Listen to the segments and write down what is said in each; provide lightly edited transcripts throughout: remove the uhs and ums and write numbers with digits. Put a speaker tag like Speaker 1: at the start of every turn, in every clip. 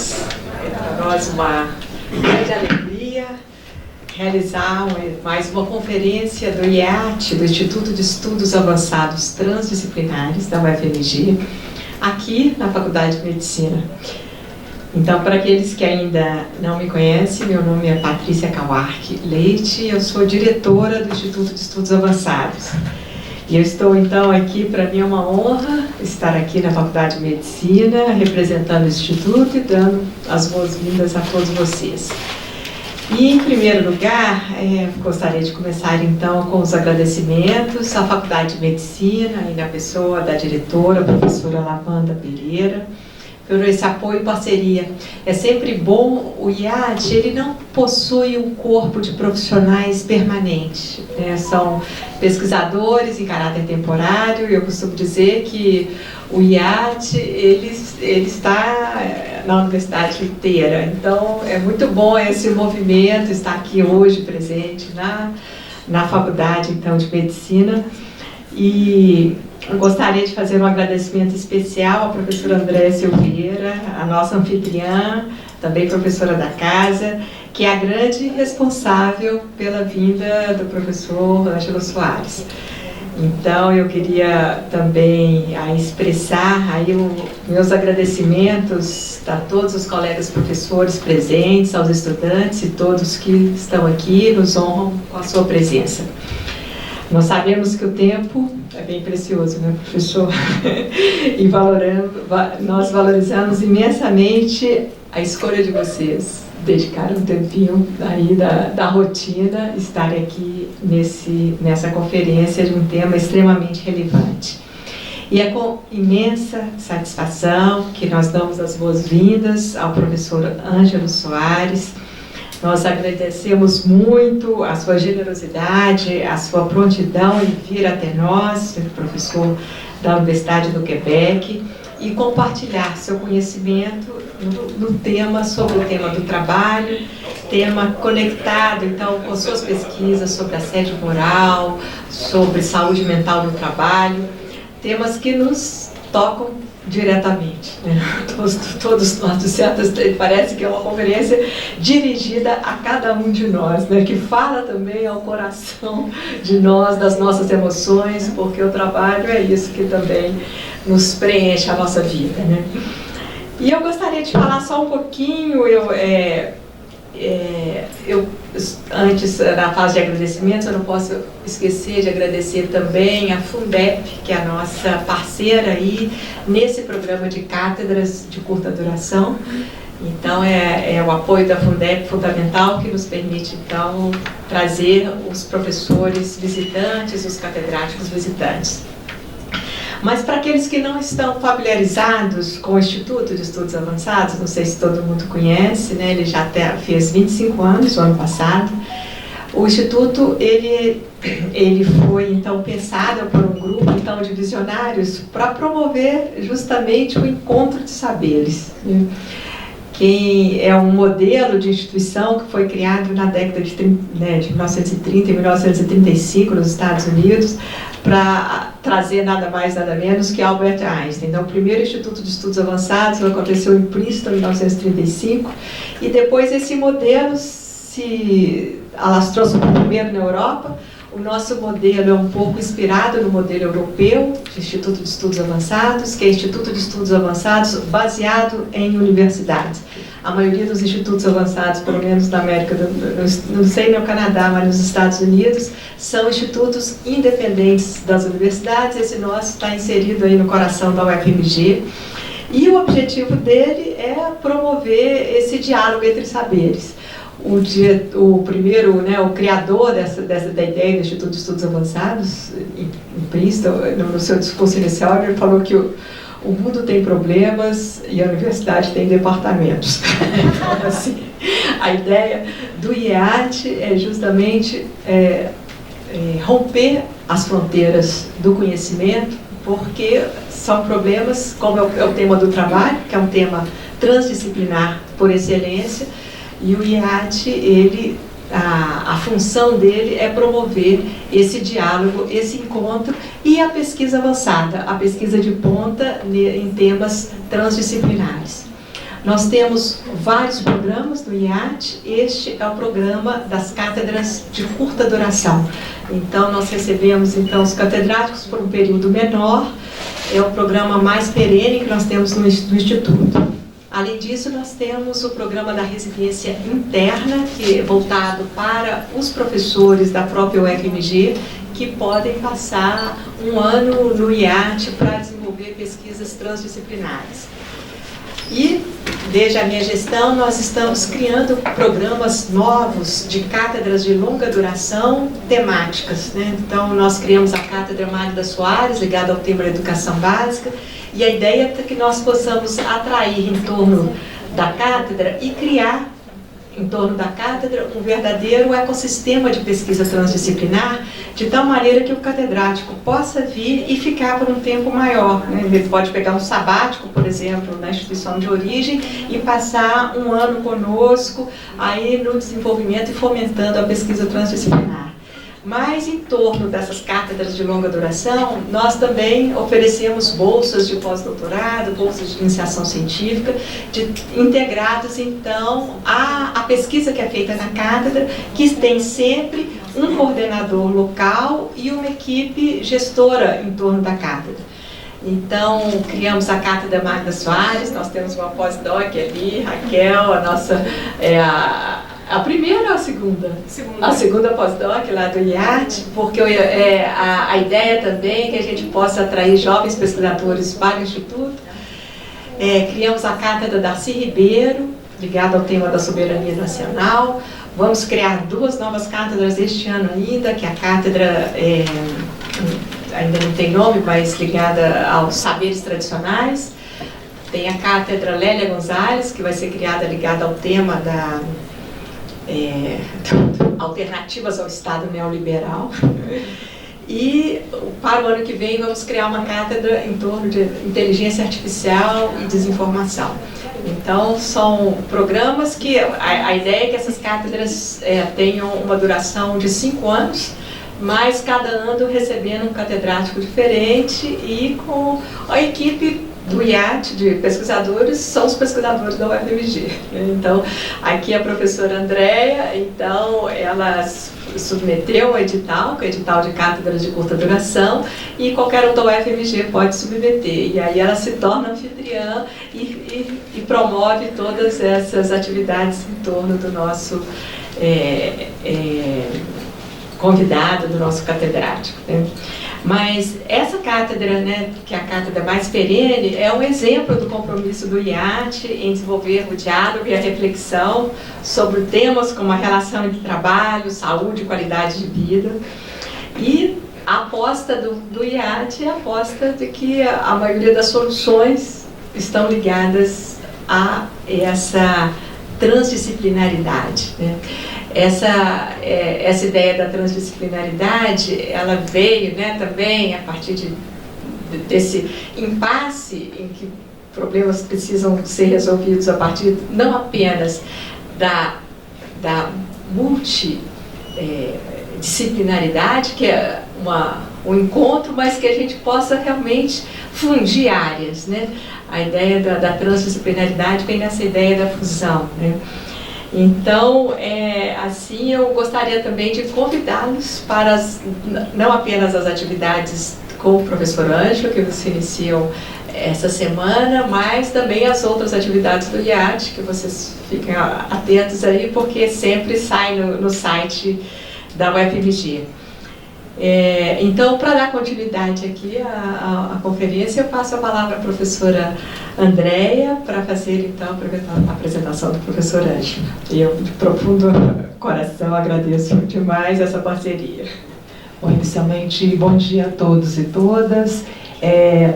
Speaker 1: todos. É para nós uma grande alegria realizar mais uma conferência do IEAT, do Instituto de Estudos Avançados Transdisciplinares da UFMG, aqui na Faculdade de Medicina. Então, para aqueles que ainda não me conhecem, meu nome é Patrícia Kawark Leite, eu sou diretora do Instituto de Estudos Avançados. E eu estou, então, aqui, para mim é uma honra estar aqui na Faculdade de Medicina, representando o Instituto e dando as boas-vindas a todos vocês. E, em primeiro lugar, gostaria de começar, então, com os agradecimentos à Faculdade de Medicina e na pessoa da diretora, a professora Lavanda Pereira, por esse apoio e parceria. É sempre bom, o IEAT, ele não possui um corpo de profissionais permanente, né? São pesquisadores em caráter temporário, e eu costumo dizer que o IEAT, ele está na universidade inteira. Então, é muito bom esse movimento, estar aqui hoje presente na Faculdade, então, de Medicina. E eu gostaria de fazer um agradecimento especial à professora Andréa Silveira, a nossa anfitriã, também professora da casa, que é a grande responsável pela vinda do professor Ângelo Soares. Então, eu queria também expressar aí meus agradecimentos a todos os colegas professores presentes, aos estudantes e todos que estão aqui, nos honram com a sua presença. Nós sabemos que o tempo é bem precioso, né, professor? E nós valorizamos imensamente a escolha de vocês, dedicar um tempinho aí da rotina, estar aqui nessa conferência de um tema extremamente relevante. E é com imensa satisfação que nós damos as boas-vindas ao professor Ângelo Soares. Nós agradecemos muito a sua generosidade, a sua prontidão em vir até nós, professor da Universidade do Quebec, e compartilhar seu conhecimento no tema, sobre o tema do trabalho, tema conectado, então, com suas pesquisas sobre assédio moral, sobre saúde mental no trabalho, temas que nos tocam diretamente, né? Todos nós, de certas, parece que é uma conferência dirigida a cada um de nós, né? Que fala também ao coração de nós, das nossas emoções, porque o trabalho é isso que também nos preenche a nossa vida, né? E eu gostaria de falar só um pouquinho, antes da fase de agradecimentos, eu não posso esquecer de agradecer também a Fundep, que é a nossa parceira aí nesse programa de cátedras de curta duração. Então, é o apoio da Fundep fundamental que nos permite, então, trazer os professores visitantes, os catedráticos visitantes. Mas para aqueles que não estão familiarizados com o Instituto de Estudos Avançados, não sei se todo mundo conhece, né? Ele já fez 25 anos, o ano passado. O Instituto, ele foi, então, pensado por um grupo, então, de visionários para promover justamente o encontro de saberes, né? Que é um modelo de instituição que foi criado na década de 1930 e 1935 nos Estados Unidos, para trazer nada mais, nada menos que Albert Einstein. Então, o primeiro Instituto de Estudos Avançados aconteceu em Princeton, em 1935, e depois esse modelo se alastrou-se primeiro na Europa. O nosso modelo é um pouco inspirado no modelo europeu de Instituto de Estudos Avançados, que é Instituto de Estudos Avançados baseado em universidades. A maioria dos institutos avançados, pelo menos na América, não sei no Canadá, mas nos Estados Unidos, são institutos independentes das universidades. Esse nosso está inserido aí no coração da UFMG. E o objetivo dele é promover esse diálogo entre saberes. O primeiro, né, o criador da ideia do Instituto de Estudos Avançados, em Princeton, no seu discurso inicial, ele falou que o mundo tem problemas e a universidade tem departamentos. Então, assim, a ideia do IEAT é justamente romper as fronteiras do conhecimento, porque são problemas, como é o tema do trabalho, que é um tema transdisciplinar por excelência. E o IEAT, a função dele é promover esse diálogo, esse encontro e a pesquisa avançada, a pesquisa de ponta em temas transdisciplinares. Nós temos vários programas do IAT. Este é o programa das cátedras de curta duração. Então, nós recebemos então, os catedráticos por um período menor. É o programa mais perene que nós temos no Instituto. Além disso, nós temos o programa da residência interna, que é voltado para os professores da própria UFMG, que podem passar um ano no IAT para desenvolver pesquisas transdisciplinares. E, desde a minha gestão, nós estamos criando programas novos de cátedras de longa duração temáticas, né? Então, nós criamos a Cátedra Magda Soares, ligada ao tema da educação básica, e a ideia é que nós possamos atrair em torno da cátedra e criar em torno da cátedra um verdadeiro ecossistema de pesquisa transdisciplinar, de tal maneira que o catedrático possa vir e ficar por um tempo maior, né? Ele pode pegar um sabático, por exemplo, na instituição de origem e passar um ano conosco aí no desenvolvimento e fomentando a pesquisa transdisciplinar. Mas, em torno dessas cátedras de longa duração, nós também oferecemos bolsas de pós-doutorado, bolsas de iniciação científica, integrados, então, à pesquisa que é feita na cátedra, que tem sempre um coordenador local e uma equipe gestora em torno da cátedra. Então, criamos a Cátedra Magda Soares, nós temos uma pós-doc ali, Raquel, a nossa... A primeira ou a segunda? A segunda pós-doc lá do IAT, porque a ideia também é que a gente possa atrair jovens pesquisadores para o Instituto. Criamos a Cátedra Darcy Ribeiro, ligada ao tema da soberania nacional. Vamos criar 2 novas cátedras este ano ainda, que a cátedra ainda não tem nome, mas ligada aos saberes tradicionais. Tem a Cátedra Lélia Gonzalez, que vai ser criada ligada ao tema da... alternativas ao Estado neoliberal. E para o ano que vem vamos criar uma cátedra em torno de inteligência artificial e desinformação. Então são programas que a ideia é que essas cátedras tenham uma duração de 5 anos, mas cada ano recebendo um catedrático diferente e com a equipe do IAT, de pesquisadores, são os pesquisadores da UFMG. Então, aqui a professora Andréia, então, ela submeteu o edital, que é o edital de cátedras de curta duração, e qualquer um da UFMG pode submeter. E aí ela se torna anfitriã e promove todas essas atividades em torno do nosso convidado, do nosso catedrático, né? Mas essa cátedra, né, que é a cátedra mais perene, é um exemplo do compromisso do IAT em desenvolver o diálogo e a reflexão sobre temas como a relação entre trabalho, saúde e qualidade de vida. E a aposta do IAT é a aposta de que a maioria das soluções estão ligadas a essa transdisciplinaridade, né? Essa ideia da transdisciplinaridade, ela veio, né, também a partir desse impasse em que problemas precisam ser resolvidos a partir não apenas da multidisciplinaridade, que é um encontro, mas que a gente possa realmente fundir áreas, né? A ideia da transdisciplinaridade vem nessa ideia da fusão, né? Então, assim, eu gostaria também de convidá-los para não apenas as atividades com o professor Ângelo, que se iniciam essa semana, mas também as outras atividades do IAT, que vocês fiquem atentos aí, porque sempre sai no site da UFMG. Então, para dar continuidade aqui à conferência, eu passo a palavra à professora Andréia para fazer, então, a apresentação do professor Ângelo. E eu, de profundo coração, agradeço demais essa parceria.
Speaker 2: Bom, inicialmente, bom dia a todos e todas.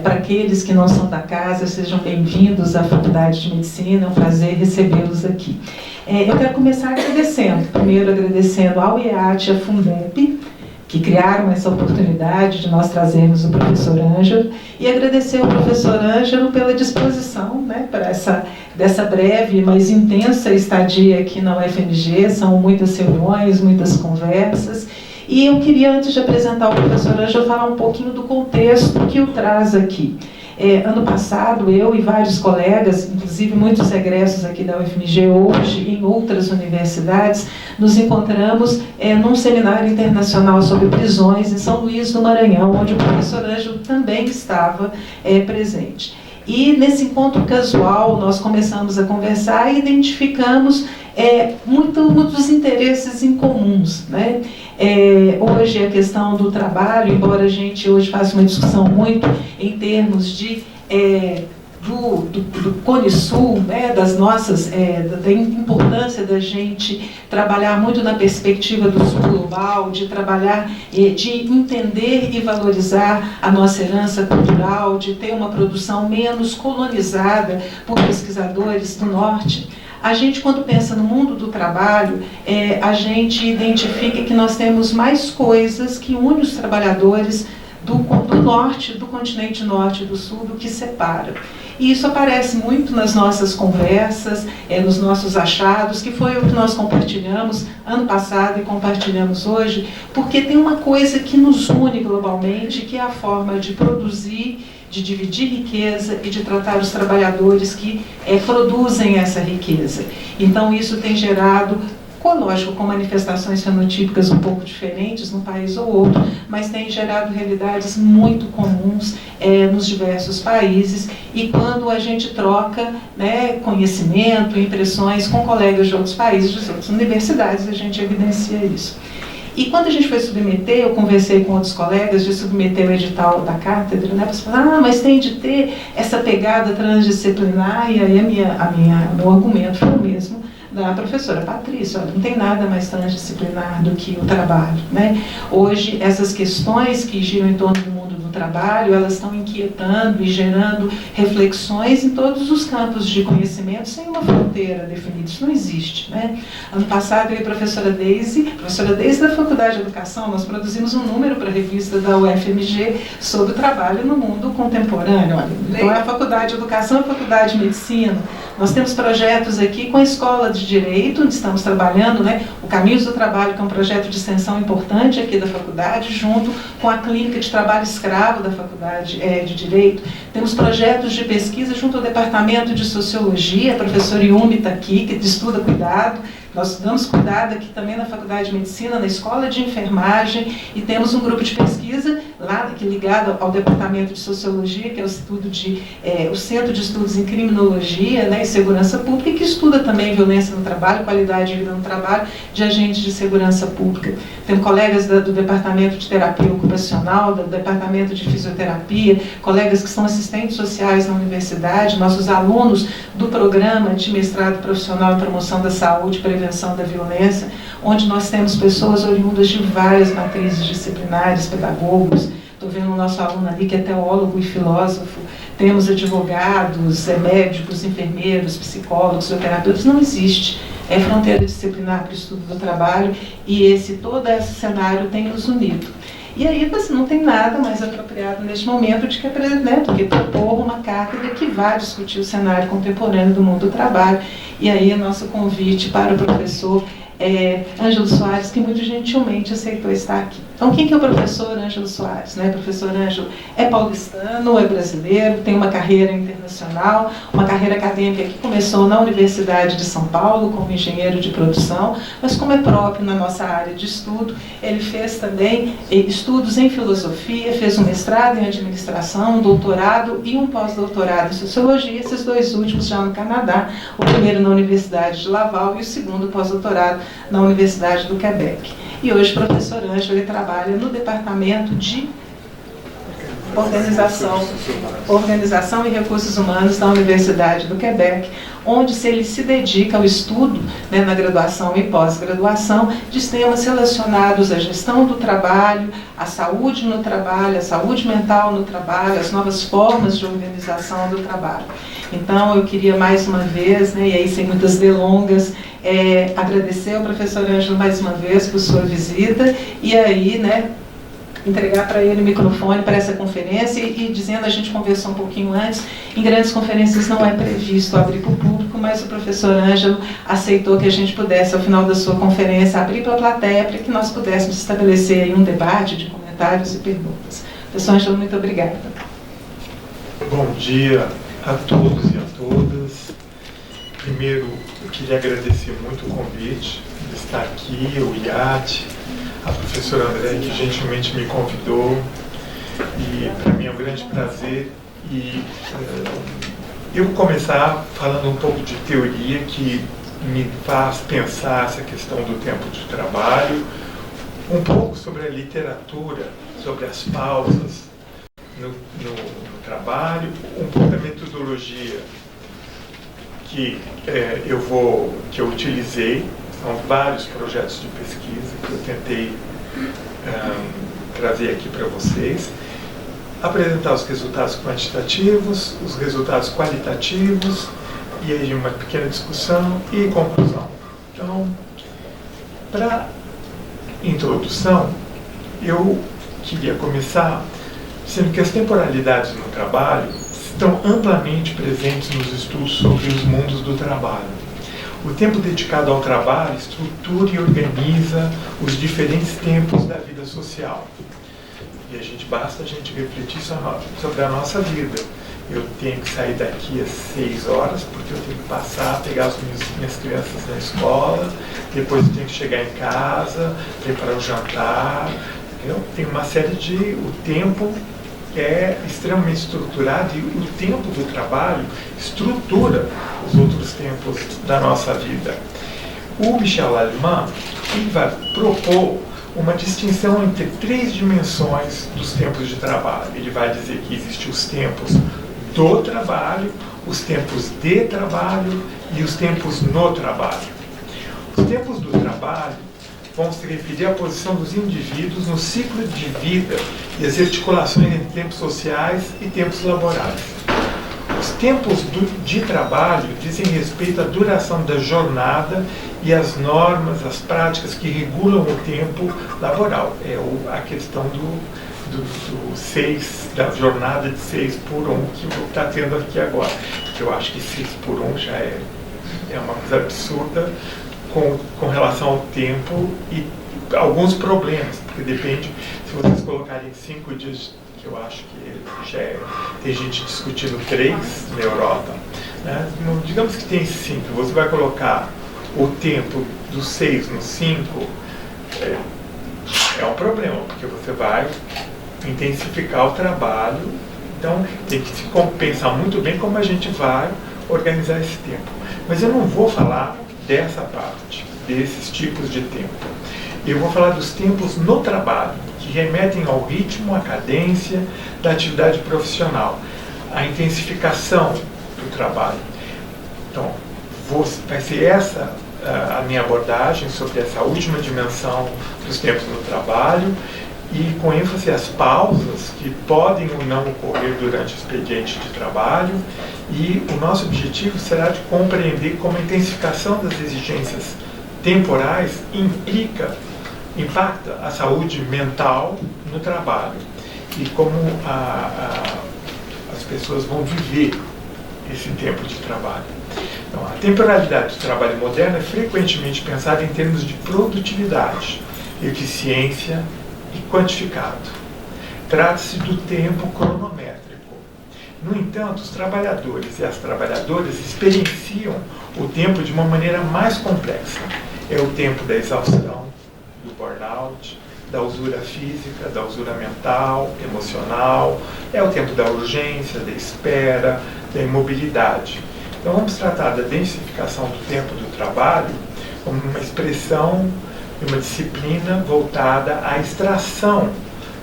Speaker 2: Para aqueles que não são da casa, sejam bem-vindos à Faculdade de Medicina, é um prazer recebê-los aqui. Eu quero começar agradecendo, primeiro agradecendo ao IAT e à Fundep, que criaram essa oportunidade de nós trazermos o professor Ângelo, e agradecer ao professor Ângelo pela disposição, né, para dessa breve, mas intensa estadia aqui na UFMG. São muitas reuniões, muitas conversas, e eu queria, antes de apresentar o professor Ângelo, falar um pouquinho do contexto que o traz aqui. Ano passado, eu e vários colegas, inclusive muitos egressos aqui da UFMG hoje, em outras universidades, nos encontramos num seminário internacional sobre prisões em São Luís do Maranhão, onde o professor Ângelo também estava presente. E nesse encontro casual, nós começamos a conversar e identificamos muitos interesses em comuns, né? Hoje a questão do trabalho, embora a gente hoje faça uma discussão muito em termos de do Cone Sul, né, da importância da gente trabalhar muito na perspectiva do sul global, de trabalhar, de entender e valorizar a nossa herança cultural, de ter uma produção menos colonizada por pesquisadores do norte. A gente, quando pensa no mundo do trabalho, a gente identifica que nós temos mais coisas que unem os trabalhadores do norte, do continente norte e do sul, do que separa. E isso aparece muito nas nossas conversas, nos nossos achados, que foi o que nós compartilhamos ano passado e compartilhamos hoje, porque tem uma coisa que nos une globalmente, que é a forma de produzir, de dividir riqueza e de tratar os trabalhadores que produzem essa riqueza. Então isso tem gerado, lógico, com manifestações fenotípicas um pouco diferentes num país ou outro, mas tem gerado realidades muito comuns nos diversos países, e quando a gente troca, né, conhecimento, impressões com colegas de outros países, de outras universidades, a gente evidencia isso. E quando a gente foi submeter, eu conversei com outros colegas de submeter o edital da cátedra, né, para falar, mas tem de ter essa pegada transdisciplinar, e aí meu argumento foi o mesmo da professora Patrícia: olha, não tem nada mais transdisciplinar do que o trabalho, né? Hoje, essas questões que giram em torno do mundo do trabalho, elas estão inquietando e gerando reflexões em todos os campos de conhecimento, sem uma fronteira definida. Isso não existe, né? Ano passado, eu e a professora Deise da Faculdade de Educação, nós produzimos um número para a revista da UFMG sobre o trabalho no mundo contemporâneo. Olha, então, é a Faculdade de Educação e a Faculdade de Medicina. Nós temos projetos aqui com a Escola de Direito, onde estamos trabalhando, né, o Caminhos do Trabalho, que é um projeto de extensão importante aqui da faculdade, junto com a Clínica de Trabalho Escravo da Faculdade de Direito. Temos projetos de pesquisa junto ao Departamento de Sociologia, a professora Yumi está aqui, que estuda cuidado. Nós damos cuidado aqui também na Faculdade de Medicina, na Escola de Enfermagem, e temos um grupo de pesquisa lá aqui ligado ao Departamento de Sociologia, que é o Centro de Estudos em Criminologia, né, e Segurança Pública, que estuda também violência no trabalho, qualidade de vida no trabalho de agentes de segurança pública. Temos colegas do Departamento de Terapia Ocupacional, do Departamento de Fisioterapia, colegas que são assistentes sociais na universidade, nossos alunos do programa de mestrado profissional em promoção da saúde, prevenção da violência, onde nós temos pessoas oriundas de várias matrizes disciplinares, pedagogos. Estou vendo o nosso aluno ali que é teólogo e filósofo. Temos advogados, médicos, enfermeiros, psicólogos, fisioterapeutas. Não existe fronteira disciplinar para o estudo do trabalho, e todo esse cenário tem nos unido. E aí você não tem nada mais apropriado neste momento do que propor uma cátedra que vai discutir o cenário contemporâneo do mundo do trabalho. E aí nosso convite para o professor Ângelo Soares, que muito gentilmente aceitou estar aqui. Então, quem que é o professor Ângelo Soares? Né? O professor Ângelo é paulistano, é brasileiro, tem uma carreira internacional, uma carreira acadêmica que começou na Universidade de São Paulo como engenheiro de produção, mas como é próprio na nossa área de estudo, ele fez também estudos em filosofia, fez um mestrado em administração, um doutorado e um pós-doutorado em sociologia, esses dois últimos já no Canadá, o primeiro na Universidade de Laval e o segundo pós-doutorado na Universidade do Quebec. E hoje o professor Ângelo trabalha no Departamento de Organização e Recursos Humanos da Universidade do Quebec, onde ele se dedica ao estudo, né, na graduação e pós-graduação, de temas relacionados à gestão do trabalho, à saúde no trabalho, à saúde mental no trabalho, às novas formas de organização do trabalho. Então, eu queria mais uma vez, né, e aí sem muitas delongas, agradecer ao professor Ângelo mais uma vez por sua visita, e aí, né, entregar para ele o microfone para essa conferência, e dizendo, a gente conversou um pouquinho antes, em grandes conferências não é previsto abrir para o público, mas o professor Ângelo aceitou que a gente pudesse, ao final da sua conferência, abrir para a plateia, para que nós pudéssemos estabelecer aí um debate de comentários e perguntas. Professor Ângelo, muito obrigada.
Speaker 3: Bom dia a todos e a todas. Primeiro, eu queria agradecer muito o convite de estar aqui, o IAT, a professora André, que gentilmente me convidou. E para mim é um grande prazer. E eu vou começar falando um pouco de teoria que me faz pensar essa questão do tempo de trabalho, um pouco sobre a literatura, sobre as pausas no trabalho, um pouco da metodologia que eu utilizei. São vários projetos de pesquisa que eu tentei trazer aqui para vocês, apresentar os resultados quantitativos, os resultados qualitativos, e aí uma pequena discussão e conclusão. Então, para introdução, eu queria começar dizendo que as temporalidades no trabalho estão amplamente presentes nos estudos sobre os mundos do trabalho. O tempo dedicado ao trabalho estrutura e organiza os diferentes tempos da vida social. E basta a gente refletir sobre a nossa vida. Eu tenho que sair daqui às 6 horas, porque eu tenho que passar, pegar as minhas crianças na escola, depois eu tenho que chegar em casa, preparar o jantar. Tem uma série de... O tempo é extremamente estruturado, e o tempo do trabalho estrutura os outros tempos da nossa vida. O Michel Alemán vai propor uma distinção entre 3 dimensões dos tempos de trabalho. Ele vai dizer que existem os tempos do trabalho, os tempos de trabalho e os tempos no trabalho. Os tempos do trabalho vão se referir à posição dos indivíduos no ciclo de vida e as articulações entre tempos sociais e tempos laborais. Os tempos de trabalho dizem respeito à duração da jornada e às normas, as práticas que regulam o tempo laboral. É a questão da jornada de 6 por 1 que está tendo aqui agora. Eu acho que 6 por 1 já é uma coisa absurda com relação ao tempo e alguns problemas, porque depende, se vocês colocarem 5 dias, que eu acho que já tem gente discutindo 3 na Europa, né? Digamos que tem 5, você vai colocar o tempo do 6 no 5, é um problema, porque você vai intensificar o trabalho. Então tem que se pensar muito bem como a gente vai organizar esse tempo. Mas eu não vou falar dessa parte, desses tipos de tempo. Eu vou falar dos tempos no trabalho, que remetem ao ritmo, à cadência da atividade profissional, à intensificação do trabalho. Então, vai ser essa a minha abordagem sobre essa última dimensão dos tempos no trabalho, e com ênfase às pausas que podem ou não ocorrer durante o expediente de trabalho, e o nosso objetivo será de compreender como a intensificação das exigências temporais impacta a saúde mental no trabalho e como as pessoas vão viver esse tempo de trabalho. Então, a temporalidade do trabalho moderno é frequentemente pensada em termos de produtividade, eficiência e quantificado. Trata-se do tempo cronométrico. No entanto, os trabalhadores e as trabalhadoras experienciam o tempo de uma maneira mais complexa. É o tempo da exaustão, do burnout, da usura física, da usura mental, emocional, é o tempo da urgência, da espera, da imobilidade. Então vamos tratar da densificação do tempo do trabalho como uma expressão de uma disciplina voltada à extração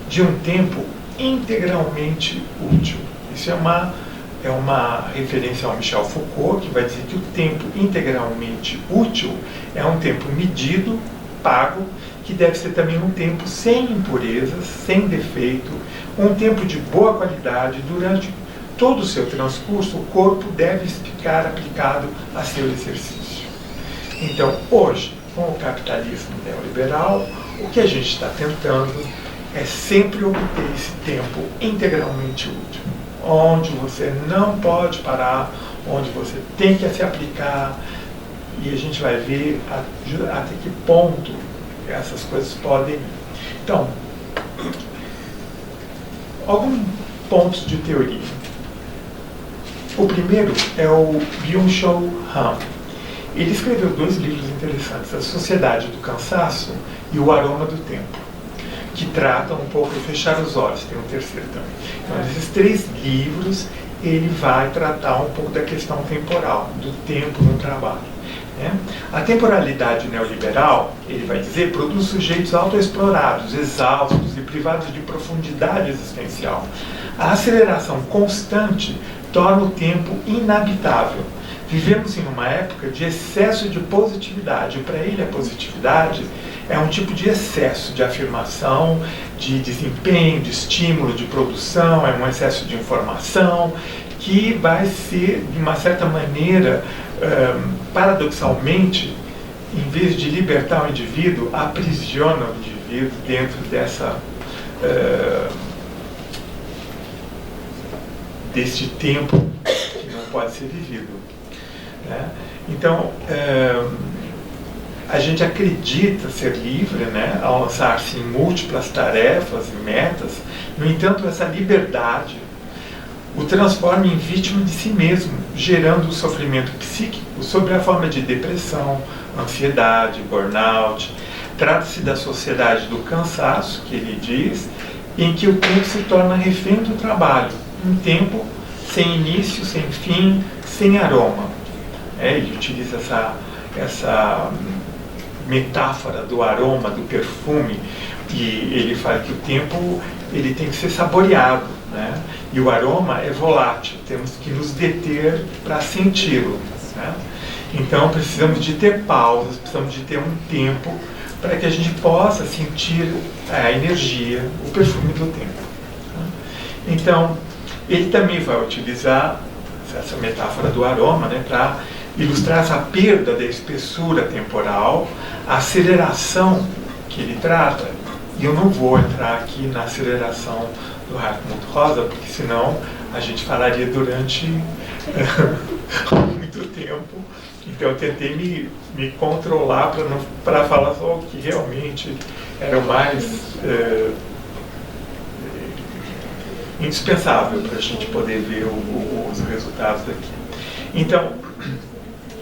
Speaker 3: de um tempo integralmente útil. Isso é uma referência ao Michel Foucault, que vai dizer que o tempo integralmente útil é um tempo medido, pago, que deve ser também um tempo sem impurezas, sem defeito, um tempo de boa qualidade. Durante todo o seu transcurso, o corpo deve ficar aplicado a seu exercício. Então, hoje, com o capitalismo neoliberal, o que a gente está tentando é sempre obter esse tempo integralmente útil, onde você não pode parar, onde você tem que se aplicar, e a gente vai ver até que ponto essas coisas podem ir. Então, alguns pontos de teoria. O primeiro é o Byung-Chul Han. Ele escreveu 2 livros interessantes, A Sociedade do Cansaço e O Aroma do Tempo, que tratam um pouco de fechar os olhos. Tem um terceiro também. Então, nesses 3 livros, ele vai tratar um pouco da questão temporal, do tempo no trabalho. A temporalidade neoliberal, ele vai dizer, produz sujeitos autoexplorados, exaustos e privados de profundidade existencial. A aceleração constante torna o tempo inabitável. Vivemos em uma época de excesso de positividade. Para ele, a positividade é um tipo de excesso de afirmação, de desempenho, de estímulo, de produção, é um excesso de informação que vai ser, de uma certa maneira, paradoxalmente, em vez de libertar o indivíduo, aprisiona o indivíduo dentro deste tempo que não pode ser vivido. Então, a gente acredita ser livre, ao lançar-se em múltiplas tarefas e metas. No entanto, essa liberdade o transforma em vítima de si mesmo, gerando o sofrimento psíquico sob a forma de depressão, ansiedade, burnout. Trata-se da sociedade do cansaço, que ele diz, em que o tempo se torna refém do trabalho, um tempo sem início, sem fim, sem aroma. Ele utiliza essa metáfora do aroma, do perfume, e ele fala que o tempo ele tem que ser saboreado, e o aroma é volátil, temos que nos deter para senti-lo. Então precisamos de ter pausas, precisamos de ter um tempo para que a gente possa sentir a energia, o perfume do tempo. Então, ele também vai utilizar essa metáfora do aroma para ilustrar essa perda da espessura temporal, a aceleração que ele trata. E eu não vou entrar aqui na aceleração do Hartmut Rosa, porque senão a gente falaria durante muito tempo. Então eu tentei me controlar para falar só o que realmente era o mais indispensável para a gente poder ver os resultados daqui. Então,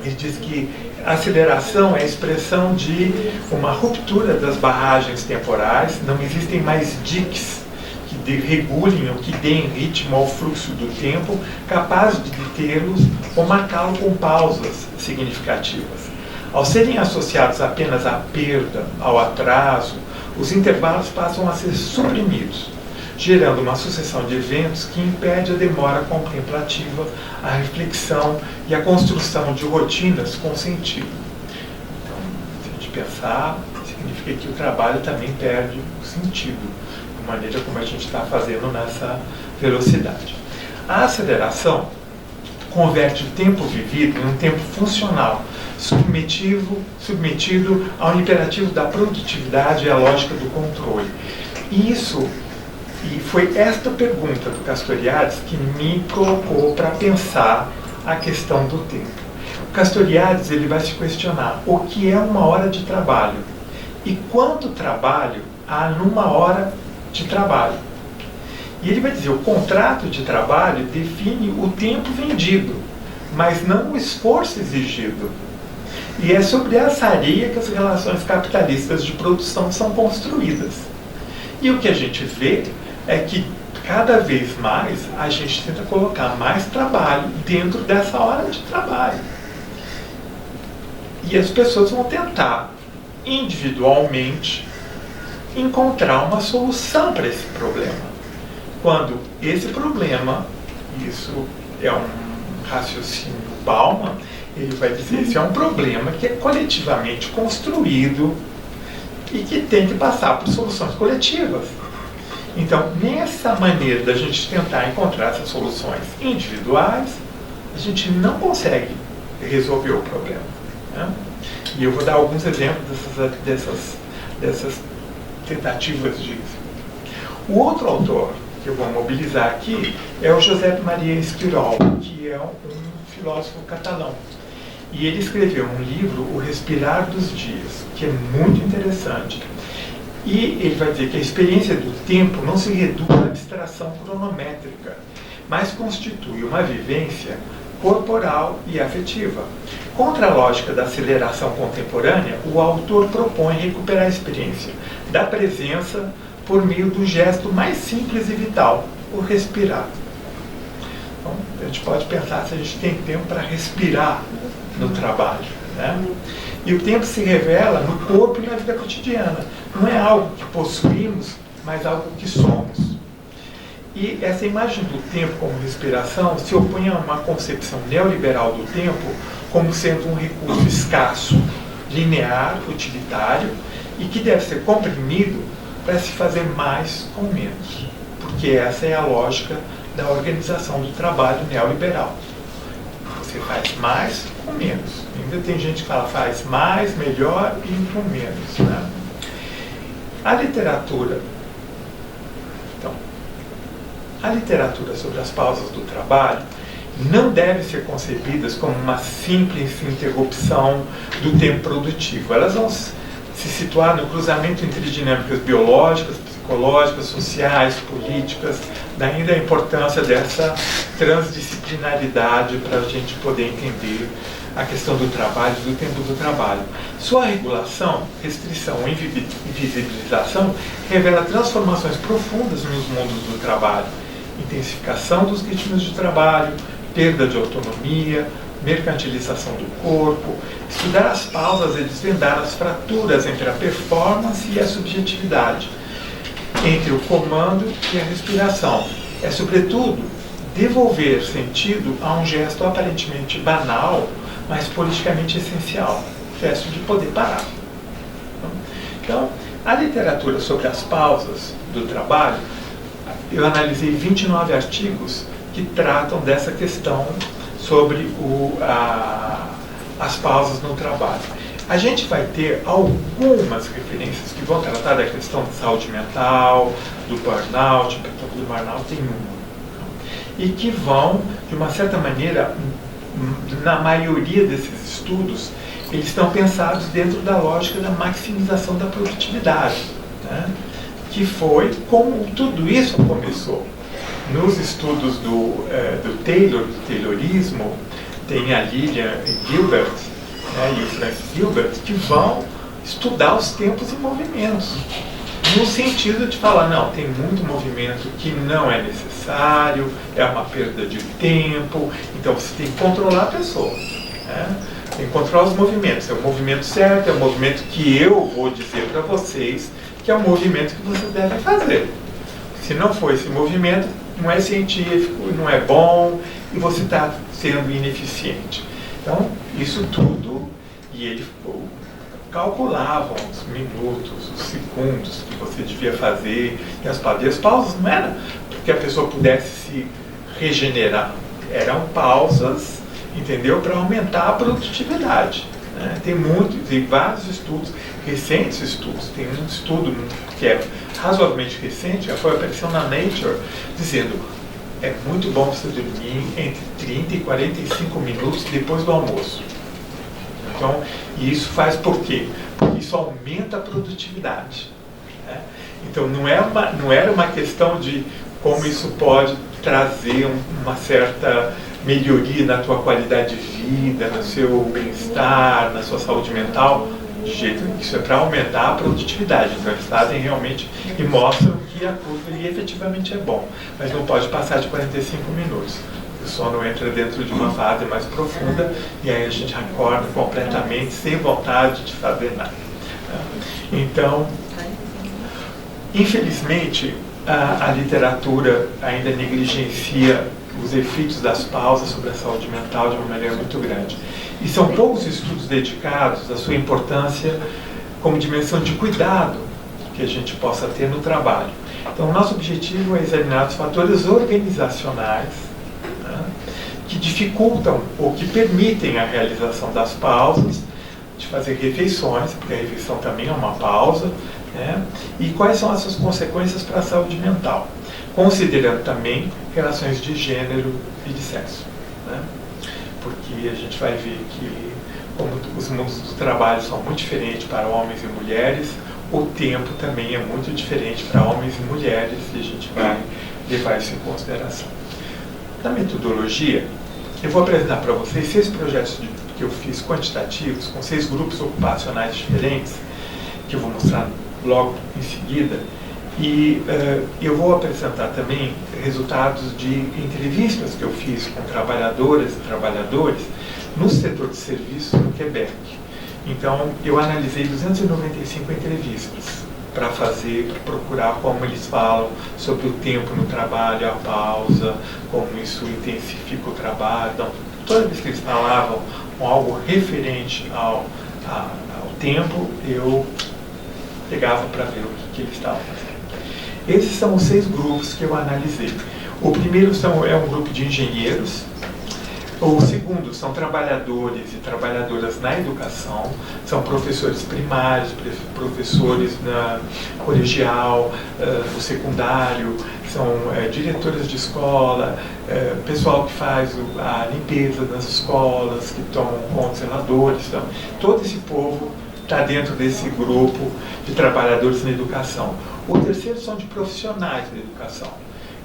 Speaker 3: ele diz que a aceleração é a expressão de uma ruptura das barragens temporais, não existem mais diques que regulem ou que deem ritmo ao fluxo do tempo, capaz de detê-los ou marcá-lo com pausas significativas. Ao serem associados apenas à perda, ao atraso, os intervalos passam a ser suprimidos, gerando uma sucessão de eventos que impede a demora contemplativa, a reflexão e a construção de rotinas com sentido. Então, se a gente pensar, significa que o trabalho também perde o sentido, de maneira como a gente está fazendo nessa velocidade. A aceleração converte o tempo vivido em um tempo funcional, submetido ao imperativo da produtividade e à lógica do controle. E foi esta pergunta do Castoriadis que me colocou para pensar a questão do tempo. O Castoriadis ele vai se questionar o que é uma hora de trabalho e quanto trabalho há numa hora de trabalho. E ele vai dizer, o contrato de trabalho define o tempo vendido, mas não o esforço exigido. E é sobre essa areia que as relações capitalistas de produção são construídas. E o que a gente vê é que cada vez mais a gente tenta colocar mais trabalho dentro dessa hora de trabalho. E as pessoas vão tentar, individualmente, encontrar uma solução para esse problema. Quando esse problema, isso é um raciocínio Bauman, ele vai dizer que esse é um problema que é coletivamente construído e que tem que passar por soluções coletivas. Então, nessa maneira da gente tentar encontrar essas soluções individuais, a gente não consegue resolver o problema. E eu vou dar alguns exemplos dessas tentativas disso. O outro autor que eu vou mobilizar aqui é o Josep Maria Esquirol, que é um filósofo catalão. E ele escreveu um livro, O Respirar dos Dias, que é muito interessante. E ele vai dizer que a experiência do tempo não se reduz à abstração cronométrica, mas constitui uma vivência corporal e afetiva. Contra a lógica da aceleração contemporânea, o autor propõe recuperar a experiência da presença por meio do gesto mais simples e vital, o respirar. Então, a gente pode pensar se a gente tem tempo para respirar no trabalho, né? E o tempo se revela no corpo e na vida cotidiana. Não é algo que possuímos, mas algo que somos. E essa imagem do tempo como respiração se opõe a uma concepção neoliberal do tempo como sendo um recurso escasso, linear, utilitário e que deve ser comprimido para se fazer mais com menos. Porque essa é a lógica da organização do trabalho neoliberal. Você faz mais com menos. Ainda tem gente que fala faz mais, melhor e com menos, né? A literatura sobre as pausas do trabalho não deve ser concebidas como uma simples interrupção do tempo produtivo. Elas vão se situar no cruzamento entre dinâmicas biológicas, psicológicas, sociais, políticas, daí a importância dessa transdisciplinaridade para a gente poder entender a questão do trabalho, do tempo do trabalho. Sua regulação, restrição e invisibilização revela transformações profundas nos mundos do trabalho, intensificação dos ritmos de trabalho, perda de autonomia, mercantilização do corpo. Estudar as pausas é desvendar as fraturas entre a performance e a subjetividade, entre o comando e a respiração. É, sobretudo, devolver sentido a um gesto aparentemente banal, mas politicamente essencial, o gesto de poder parar. Então, a literatura sobre as pausas do trabalho, eu analisei 29 artigos que tratam dessa questão sobre as pausas no trabalho. A gente vai ter algumas referências que vão tratar da questão de saúde mental, do burnout, do burnout tem uma, e que vão, de uma certa maneira, na maioria desses estudos, eles estão pensados dentro da lógica da maximização da produtividade, né? Que foi como tudo isso começou. Nos estudos do Taylorismo, tem a Lillian Gilbert, né, e o Frank Gilbert, que vão estudar os tempos e movimentos, no sentido de falar, não, tem muito movimento que não é necessário, é uma perda de tempo, então você tem que controlar a pessoa, né? Tem que controlar os movimentos, é o movimento certo, é o movimento que eu vou dizer para vocês que é o movimento que você deve fazer. Se não for esse movimento, não é científico, não é bom, e você está sendo ineficiente. Então, isso tudo, e ele calculava os minutos, os segundos que você devia fazer, e as pausas não eram porque a pessoa pudesse se regenerar, eram pausas, entendeu, para aumentar a produtividade. Né? Tem vários estudos, recentes estudos, tem um estudo que é razoavelmente recente, já apareceu na Nature, dizendo é muito bom você dormir entre 30 e 45 minutos depois do almoço. Então, e isso faz por quê? Porque isso aumenta a produtividade. Né? Então, não era uma questão de como isso pode trazer uma certa melhoria na tua qualidade de vida, no seu bem-estar, na sua saúde mental. De jeito que isso é para aumentar a produtividade. Então, eles fazem realmente e mostram que a curva efetivamente é bom, mas não pode passar de 45 minutos. O sono entra dentro de uma fase mais profunda e aí a gente acorda completamente sem vontade de fazer nada. Então, infelizmente, a literatura ainda negligencia os efeitos das pausas sobre a saúde mental de uma maneira muito grande. E são poucos estudos dedicados à sua importância como dimensão de cuidado que a gente possa ter no trabalho. Então, o nosso objetivo é examinar os fatores organizacionais, né, que dificultam ou que permitem a realização das pausas, de fazer refeições, porque a refeição também é uma pausa, né, e quais são essas consequências para a saúde mental, considerando também relações de gênero e de sexo. Né? Porque a gente vai ver que, como os mundos do trabalho são muito diferentes para homens e mulheres, o tempo também é muito diferente para homens e mulheres, e a gente vai levar isso em consideração. Na metodologia, eu vou apresentar para vocês 6 projetos que eu fiz quantitativos, com 6 grupos ocupacionais diferentes, que eu vou mostrar logo em seguida. E eu vou apresentar também resultados de entrevistas que eu fiz com trabalhadoras e trabalhadores no setor de serviços no Quebec. Então, eu analisei 295 entrevistas para procurar como eles falam sobre o tempo no trabalho, a pausa, como isso intensifica o trabalho. Então, toda vez que eles falavam algo referente ao tempo, eu pegava para ver o que eles estavam fazendo. Esses são os 6 grupos que eu analisei. O primeiro é um grupo de engenheiros. O segundo são trabalhadores e trabalhadoras na educação, são professores primários, professores na colegial, no secundário, são diretores de escola, pessoal que faz a limpeza das escolas, que tomam conta dos zeladores. Então, todo esse povo está dentro desse grupo de trabalhadores na educação. O terceiro são de profissionais da educação.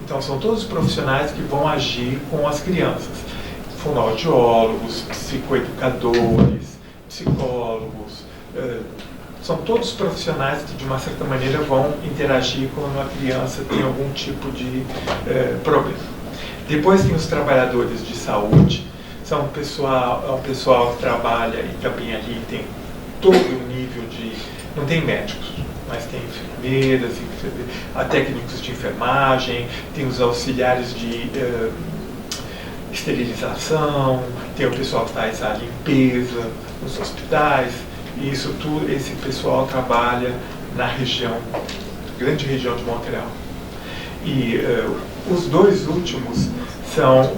Speaker 3: Então, são todos os profissionais que vão agir com as crianças. Fonoaudiólogos, psicoeducadores, psicólogos, são todos profissionais que de uma certa maneira vão interagir quando a criança tem algum tipo de problema. Depois tem os trabalhadores de saúde, é um pessoal que trabalha e também ali tem todo o nível de... não tem médicos, mas tem enfermeiras, técnicos de enfermagem, tem os auxiliares de esterilização, tem o pessoal que faz a limpeza nos hospitais, e isso tudo, esse pessoal trabalha na grande região de Montreal. E os 2 últimos são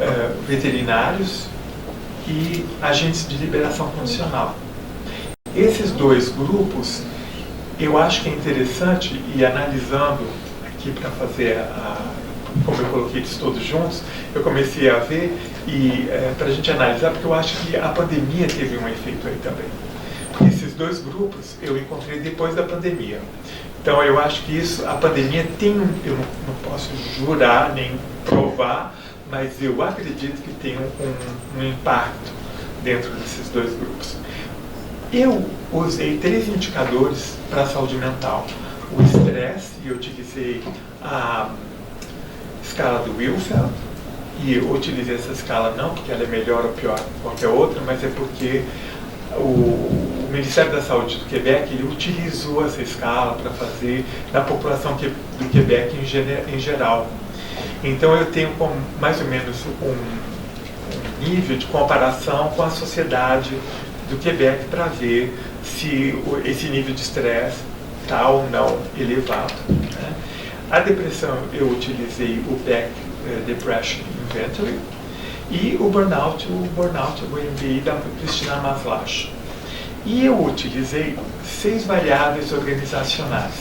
Speaker 3: veterinários e agentes de liberação condicional. Esses 2 grupos, eu acho que é interessante, e analisando aqui para fazer como eu coloquei eles todos juntos, eu comecei a ver e para a gente analisar, porque eu acho que a pandemia teve um efeito aí também. Esses 2 grupos eu encontrei depois da pandemia. Então eu acho que a pandemia tem, eu não posso jurar nem provar, mas eu acredito que tem um impacto dentro desses 2 grupos. Eu usei 3 indicadores para a saúde mental. O estresse, e eu utilizei a escala do Wilfeld, e eu utilizei essa escala não porque ela é melhor ou pior que qualquer outra, mas é porque o Ministério da Saúde do Quebec ele utilizou essa escala para fazer na população do Quebec em geral. Então eu tenho mais ou menos um nível de comparação com a sociedade do Quebec para ver se esse nível de estresse está ou não elevado, né? A depressão, eu utilizei o Beck Depression Inventory e o Burnout o MBI da Cristina Maslach. E eu utilizei 6 variáveis organizacionais: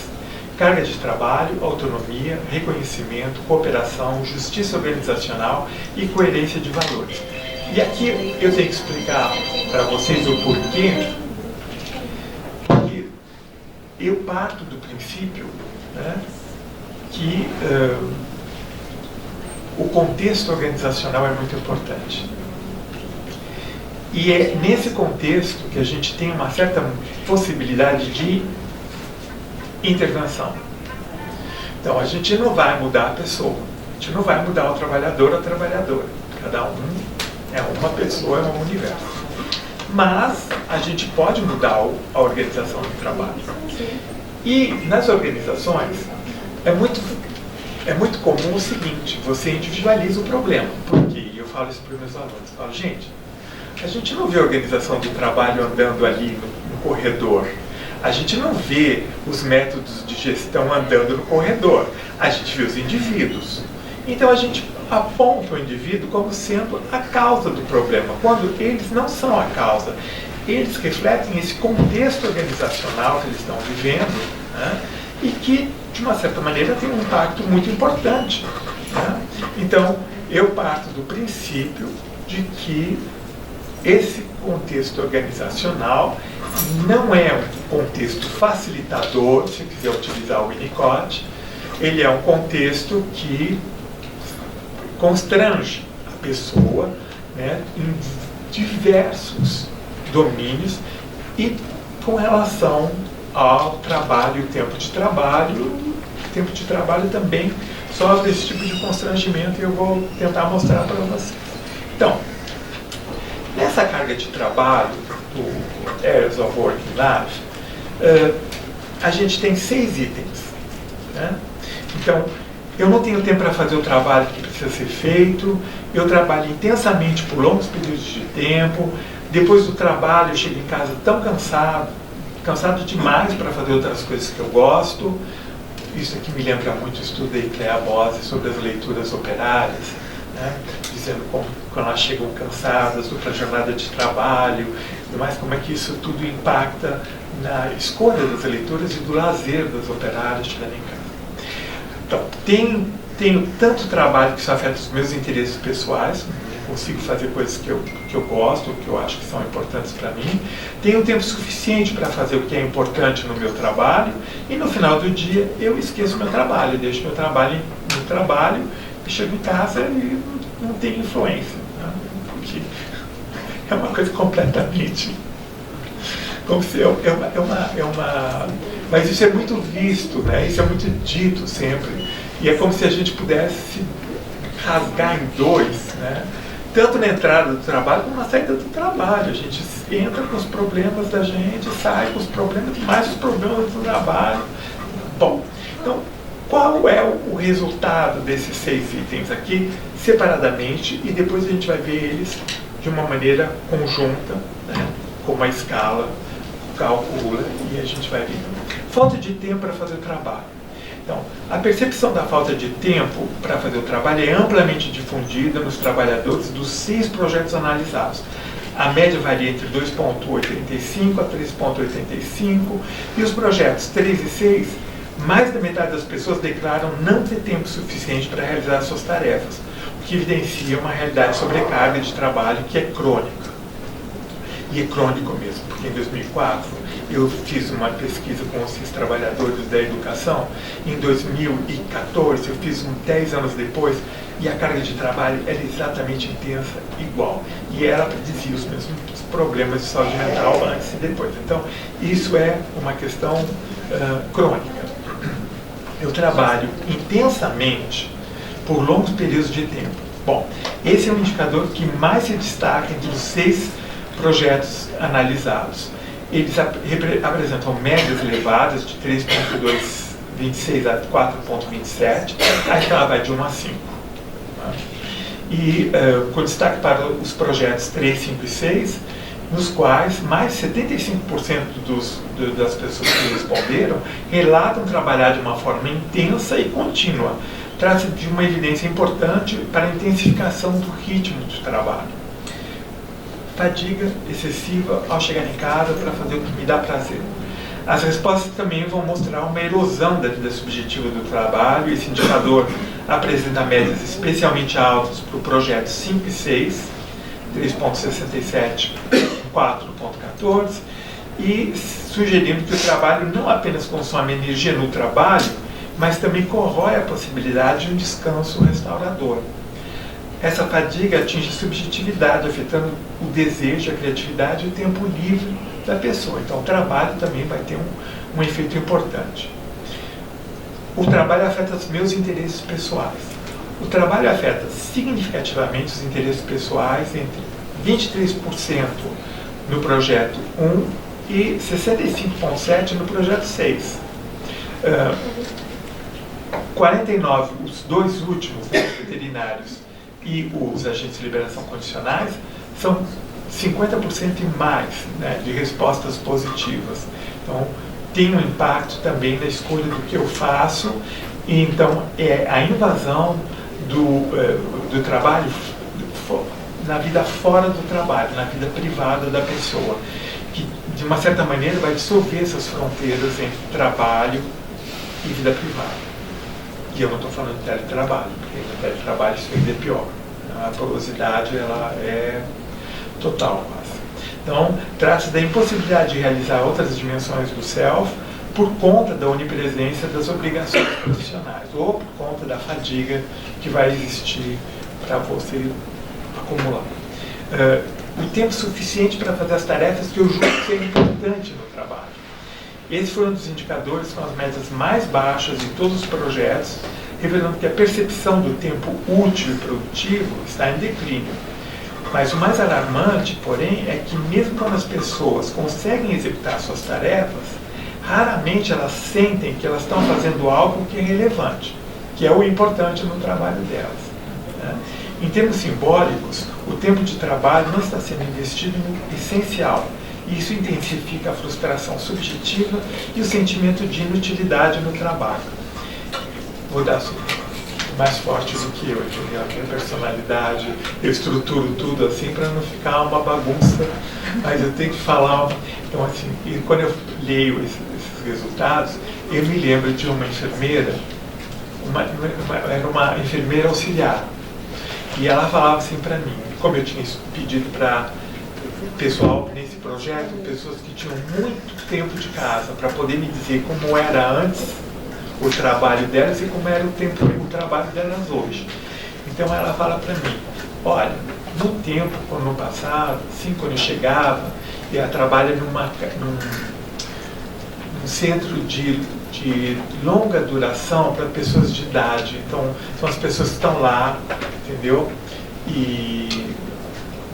Speaker 3: carga de trabalho, autonomia, reconhecimento, cooperação, justiça organizacional e coerência de valores. E aqui eu tenho que explicar para vocês o porquê. Porque eu parto do princípio, né, que o contexto organizacional é muito importante. E é nesse contexto que a gente tem uma certa possibilidade de intervenção. Então, a gente não vai mudar a pessoa, a gente não vai mudar o trabalhador ou a trabalhadora. Cada um é uma pessoa, é um universo. Mas a gente pode mudar a organização do trabalho. E nas organizações, é muito comum o seguinte: você individualiza o problema. Por quê? Eu falo isso para os meus alunos. Eu falo, gente, a gente não vê a organização do trabalho andando ali no corredor. A gente não vê os métodos de gestão andando no corredor. A gente vê os indivíduos. Então a gente aponta o indivíduo como sendo a causa do problema, quando eles não são a causa. Eles refletem esse contexto organizacional que eles estão vivendo, né, e que, de uma certa maneira, tem um impacto muito importante, né? Então, eu parto do princípio de que esse contexto organizacional não é um contexto facilitador, se quiser utilizar o Winnicott, ele é um contexto que constrange a pessoa, né, em diversos domínios e com relação ao trabalho e o tempo de trabalho. O tempo de trabalho também sofre esse tipo de constrangimento e eu vou tentar mostrar para vocês. Então, nessa carga de trabalho do Areas of Working Life, a gente tem 6 itens, né? Então, eu não tenho tempo para fazer o trabalho que precisa ser feito, eu trabalho intensamente por longos períodos de tempo, depois do trabalho eu chego em casa tão cansado demais para fazer outras coisas que eu gosto. Isso aqui me lembra muito o estudo da Icléa Bose sobre as leituras operárias, né? Dizendo como quando elas chegam cansadas da jornada de trabalho, mas como é que isso tudo impacta na escolha das leituras e do lazer das operárias chegando em casa. Então, tenho tanto trabalho que isso afeta os meus interesses pessoais, consigo fazer coisas que eu gosto, que eu acho que são importantes para mim, tenho tempo suficiente para fazer o que é importante no meu trabalho, e no final do dia eu esqueço meu trabalho, deixo meu trabalho no trabalho, e chego em casa e não tenho influência, né? Porque é uma coisa completamente... Como se mas isso é muito visto, né? Isso é muito dito sempre, e é como se a gente pudesse rasgar em dois, né? Tanto na entrada do trabalho como na saída do trabalho. A gente entra com os problemas da gente, sai com os problemas, mais os problemas do trabalho. Bom, então, qual é o resultado desses 6 itens aqui, separadamente, e depois a gente vai ver eles de uma maneira conjunta, né? Com uma escala, calcula, e a gente vai ver. Falta de tempo para fazer o trabalho. Então, a percepção da falta de tempo para fazer o trabalho é amplamente difundida nos trabalhadores dos 6 projetos analisados. A média varia entre 2,85 a 3,85, e os projetos 3 e 6, mais da metade das pessoas declaram não ter tempo suficiente para realizar suas tarefas, o que evidencia uma realidade de sobrecarga de trabalho que é crônica. E é crônico mesmo, porque em 2004 eu fiz uma pesquisa com esses trabalhadores da educação, em 2014 eu fiz 10 anos depois, e a carga de trabalho era exatamente intensa, igual. E ela dizia os mesmos problemas de saúde mental antes e depois. Então, isso é uma questão crônica. Eu trabalho intensamente por longos períodos de tempo. Bom, esse é o indicador que mais se destaca entre os 6 projetos analisados. Eles apresentam médias elevadas de 3,26 a 4,27, a escala vai de 1 a 5. Tá? E com destaque para os projetos 3, 5 e 6, nos quais mais de 75% das pessoas que responderam relatam trabalhar de uma forma intensa e contínua. Trata-se de uma evidência importante para a intensificação do ritmo de trabalho. Fadiga excessiva ao chegar em casa para fazer o que me dá prazer. As respostas também vão mostrar uma erosão da vida subjetiva do trabalho. Esse indicador apresenta médias especialmente altas para o projeto 5 e 6, 3,67, 4,14, e sugerindo que o trabalho não apenas consome energia no trabalho, mas também corrói a possibilidade de um descanso restaurador. Essa fadiga atinge a subjetividade, afetando o desejo, a criatividade e o tempo livre da pessoa. Então, o trabalho também vai ter um efeito importante. O trabalho afeta os meus interesses pessoais. O trabalho afeta significativamente os interesses pessoais, entre 23% no projeto 1 e 65,7% no projeto 6. 49%, os 2 últimos, né, veterinários, e os agentes de liberação condicionais, são 50% e mais, né, de respostas positivas. Então, tem um impacto também na escolha do que eu faço, e então é a invasão do trabalho na vida fora do trabalho, na vida privada da pessoa, que de uma certa maneira vai dissolver essas fronteiras entre trabalho e vida privada. E eu não estou falando de teletrabalho, porque no teletrabalho isso ainda é pior. A porosidade ela é total, quase. Então, trata-se da impossibilidade de realizar outras dimensões do self por conta da onipresença das obrigações profissionais, ou por conta da fadiga que vai existir para você acumular. O tempo suficiente para fazer as tarefas que eu julgo ser importante no trabalho. Esses foram um dos indicadores com as médias mais baixas em todos os projetos, revelando que a percepção do tempo útil e produtivo está em declínio. Mas o mais alarmante, porém, é que mesmo quando as pessoas conseguem executar suas tarefas, raramente elas sentem que elas estão fazendo algo que é relevante, que é o importante no trabalho delas, né? Em termos simbólicos, o tempo de trabalho não está sendo investido no essencial, e isso intensifica a frustração subjetiva e o sentimento de inutilidade no trabalho. Vou dar mais forte do que eu, entendeu? A minha personalidade, eu estruturo tudo assim para não ficar uma bagunça, mas eu tenho que falar. Então, assim, e quando eu leio esses resultados, eu me lembro de uma enfermeira, era uma enfermeira auxiliar, e ela falava assim para mim, como eu tinha pedido para pessoal nesse projeto, pessoas que tinham muito tempo de casa, para poder me dizer como era antes o trabalho delas e como era o trabalho delas hoje. Então ela fala para mim, olha, no tempo, no passado, assim, quando eu chegava, eu trabalho num centro de longa duração para pessoas de idade. Então, são as pessoas que estão lá, entendeu? E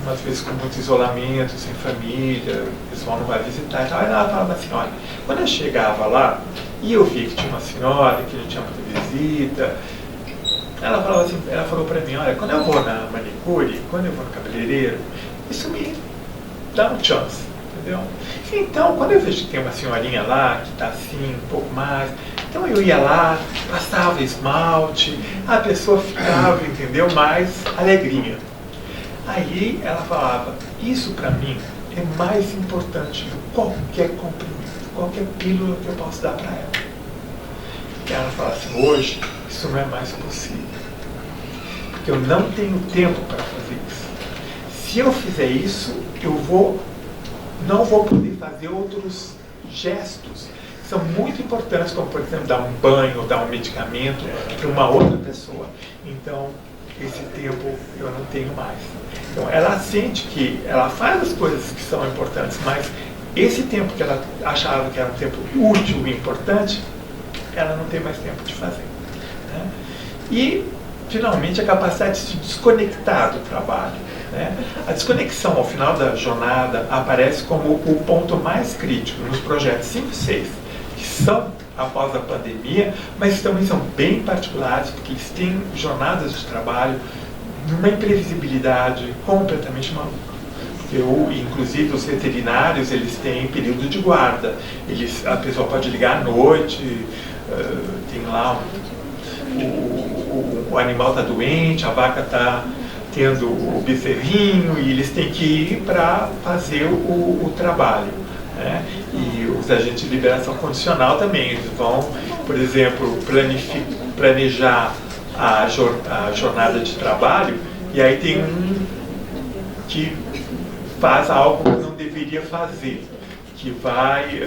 Speaker 3: umas vezes com muito isolamento, sem família, o pessoal não vai visitar e tal. Aí ela falava assim, olha, quando eu chegava lá e eu via que tinha uma senhora que não tinha muita visita, ela falou para mim, olha, quando eu vou na manicure, quando eu vou no cabeleireiro, isso me dá um chance, entendeu? Então, quando eu vejo que tem uma senhorinha lá, que está assim, um pouco mais, então eu ia lá, passava esmalte, a pessoa ficava, entendeu, mais alegrinha. Aí ela falava, isso para mim é mais importante do que qualquer comprimido, qualquer pílula que eu posso dar para ela. E ela fala assim, hoje isso não é mais possível, porque eu não tenho tempo para fazer isso. Se eu fizer isso, eu não vou poder fazer outros gestos que são muito importantes, como por exemplo dar um banho ou dar um medicamento para uma outra pessoa. Então, esse tempo eu não tenho mais. Então ela sente que ela faz as coisas que são importantes, mas esse tempo que ela achava que era um tempo útil e importante, ela não tem mais tempo de fazer, né? E, finalmente, a capacidade de se desconectar do trabalho, né? A desconexão ao final da jornada aparece como o ponto mais crítico nos projetos 5 e 6, que são após a pandemia, mas também são bem particulares, porque eles têm jornadas de trabalho numa imprevisibilidade completamente maluca. Inclusive, os veterinários, eles têm período de guarda. A pessoa pode ligar à noite, tem lá o animal está doente, a vaca está tendo o bezerrinho, e eles têm que ir para fazer o trabalho, né? E os agentes de liberação condicional também, eles vão, por exemplo, planejar a jornada de trabalho, e aí tem um que faz algo que não deveria fazer, que vai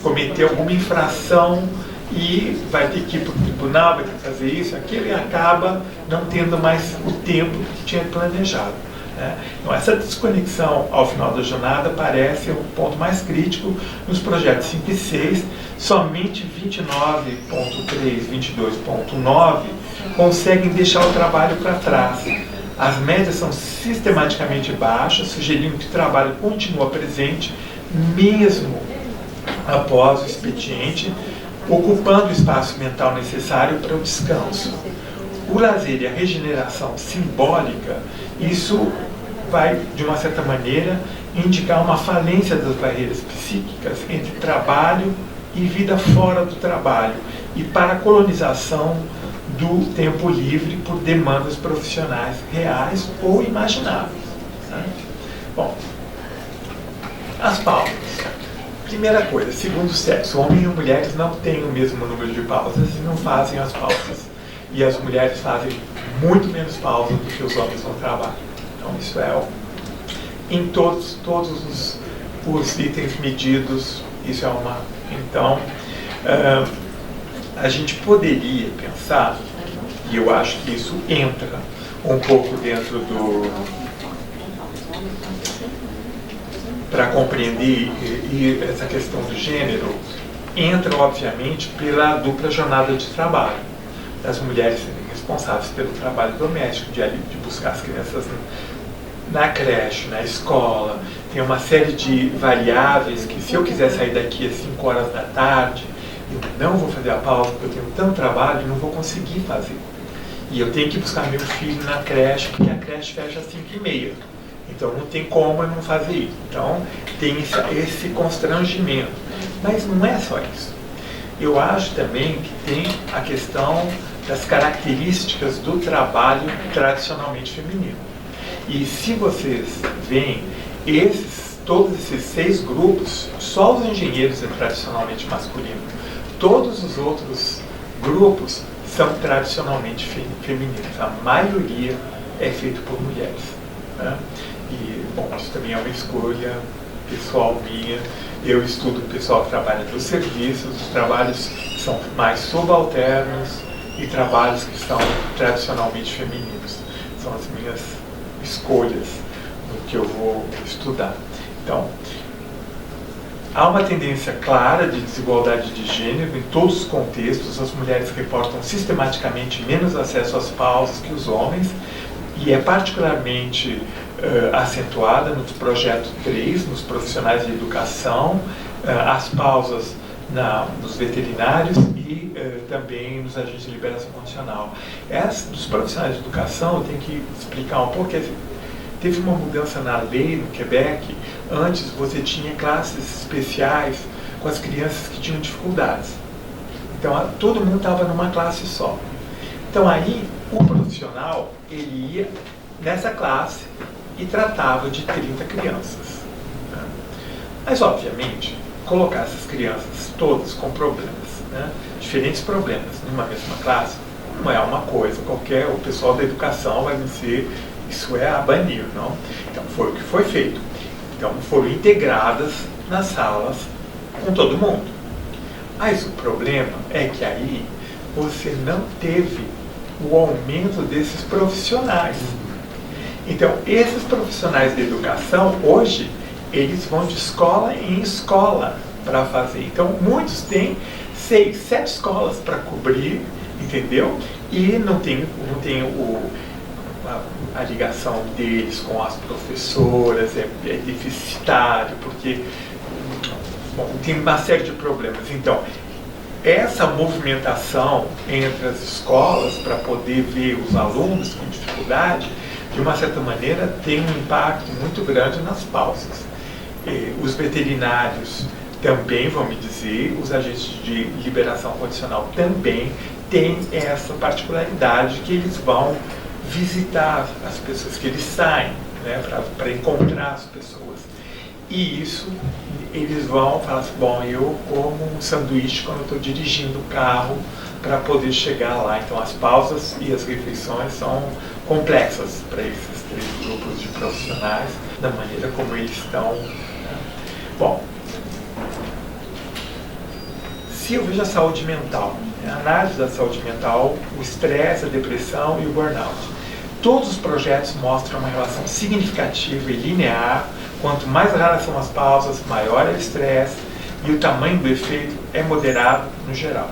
Speaker 3: cometer alguma infração e vai ter que ir para o tribunal, vai ter que fazer isso, aquilo, e acaba não tendo mais o tempo que tinha planejado, né? Então, essa desconexão ao final da jornada parece o ponto mais crítico nos projetos 5 e 6. Somente 29.3, 22.9 conseguem deixar o trabalho para trás. As médias são sistematicamente baixas, sugerindo que o trabalho continua presente mesmo após o expediente, ocupando o espaço mental necessário para o descanso. O lazer e a regeneração simbólica, isso vai, de uma certa maneira, indicar uma falência das barreiras psíquicas entre trabalho e vida fora do trabalho, e para a colonização do tempo livre por demandas profissionais reais ou imagináveis, né? Bom, as pausas. Primeira coisa, segundo sexo, homens e mulheres não têm o mesmo número de pausas e não fazem as pausas. E as mulheres fazem muito menos pausas do que os homens no trabalho. Então, isso é em todos os itens medidos, isso é uma... Então, a gente poderia pensar, e eu acho que isso entra um pouco dentro do... para compreender e essa questão do gênero, entra, obviamente, pela dupla jornada de trabalho. As mulheres serem responsáveis pelo trabalho doméstico, de buscar as crianças na creche, na escola. Tem uma série de variáveis que, se eu quiser sair daqui às 5 horas da tarde, eu não vou fazer a pausa, porque eu tenho tanto trabalho e não vou conseguir fazer. E eu tenho que buscar meu filho na creche, porque a creche fecha às 5h30. Então não tem como eu não fazer isso. Então tem esse constrangimento. Mas não é só isso. Eu acho também que tem a questão das características do trabalho tradicionalmente feminino. E se vocês veem, todos esses 6 grupos, só os engenheiros é tradicionalmente masculino. Todos os outros grupos são tradicionalmente femininos. A maioria é feito por mulheres, né? E, bom, isso também é uma escolha pessoal minha. Eu estudo o pessoal que trabalha nos serviços, os trabalhos que são mais subalternos e trabalhos que são tradicionalmente femininos. São as minhas escolhas no que eu vou estudar. Então, há uma tendência clara de desigualdade de gênero em todos os contextos. As mulheres reportam sistematicamente menos acesso às pausas que os homens, e é particularmente acentuada no projeto 3, nos profissionais de educação, as pausas nos veterinários e também nos agentes de liberação condicional. Dos profissionais de educação, eu tenho que explicar um pouco. Teve uma mudança na lei no Quebec. Antes você tinha classes especiais com as crianças que tinham dificuldades. Então todo mundo estava numa classe só. Então aí o profissional, ele ia nessa classe e tratava de 30 crianças, né? Mas obviamente colocar essas crianças todas com problemas, né? Diferentes problemas numa mesma classe não é uma coisa qualquer. O pessoal da educação vai dizer isso é a banir, não? Então foi o que foi feito. Então foram integradas nas salas com todo mundo. Mas o problema é que aí você não teve o aumento desses profissionais. Então esses profissionais de educação hoje eles vão de escola em escola para fazer. Então muitos têm 6, 7 escolas para cobrir, entendeu? E não tem a ligação deles com as professoras é deficitário, porque tem uma série de problemas. Então, essa movimentação entre as escolas para poder ver os alunos com dificuldade, de uma certa maneira, tem um impacto muito grande nas pausas. Os veterinários também vão me dizer, os agentes de liberação condicional também têm essa particularidade que eles vão visitar as pessoas, que eles saem, né, para encontrar as pessoas. E isso, eles vão falar assim, bom, eu como um sanduíche quando eu estou dirigindo o carro para poder chegar lá. Então as pausas e as refeições são complexas para esses 3 grupos de profissionais, da maneira como eles estão, né? Bom, se eu vejo a saúde mental, a análise da saúde mental, o estresse, a depressão e o burnout. Todos os projetos mostram uma relação significativa e linear. Quanto mais raras são as pausas, maior é o estresse e o tamanho do efeito é moderado no geral.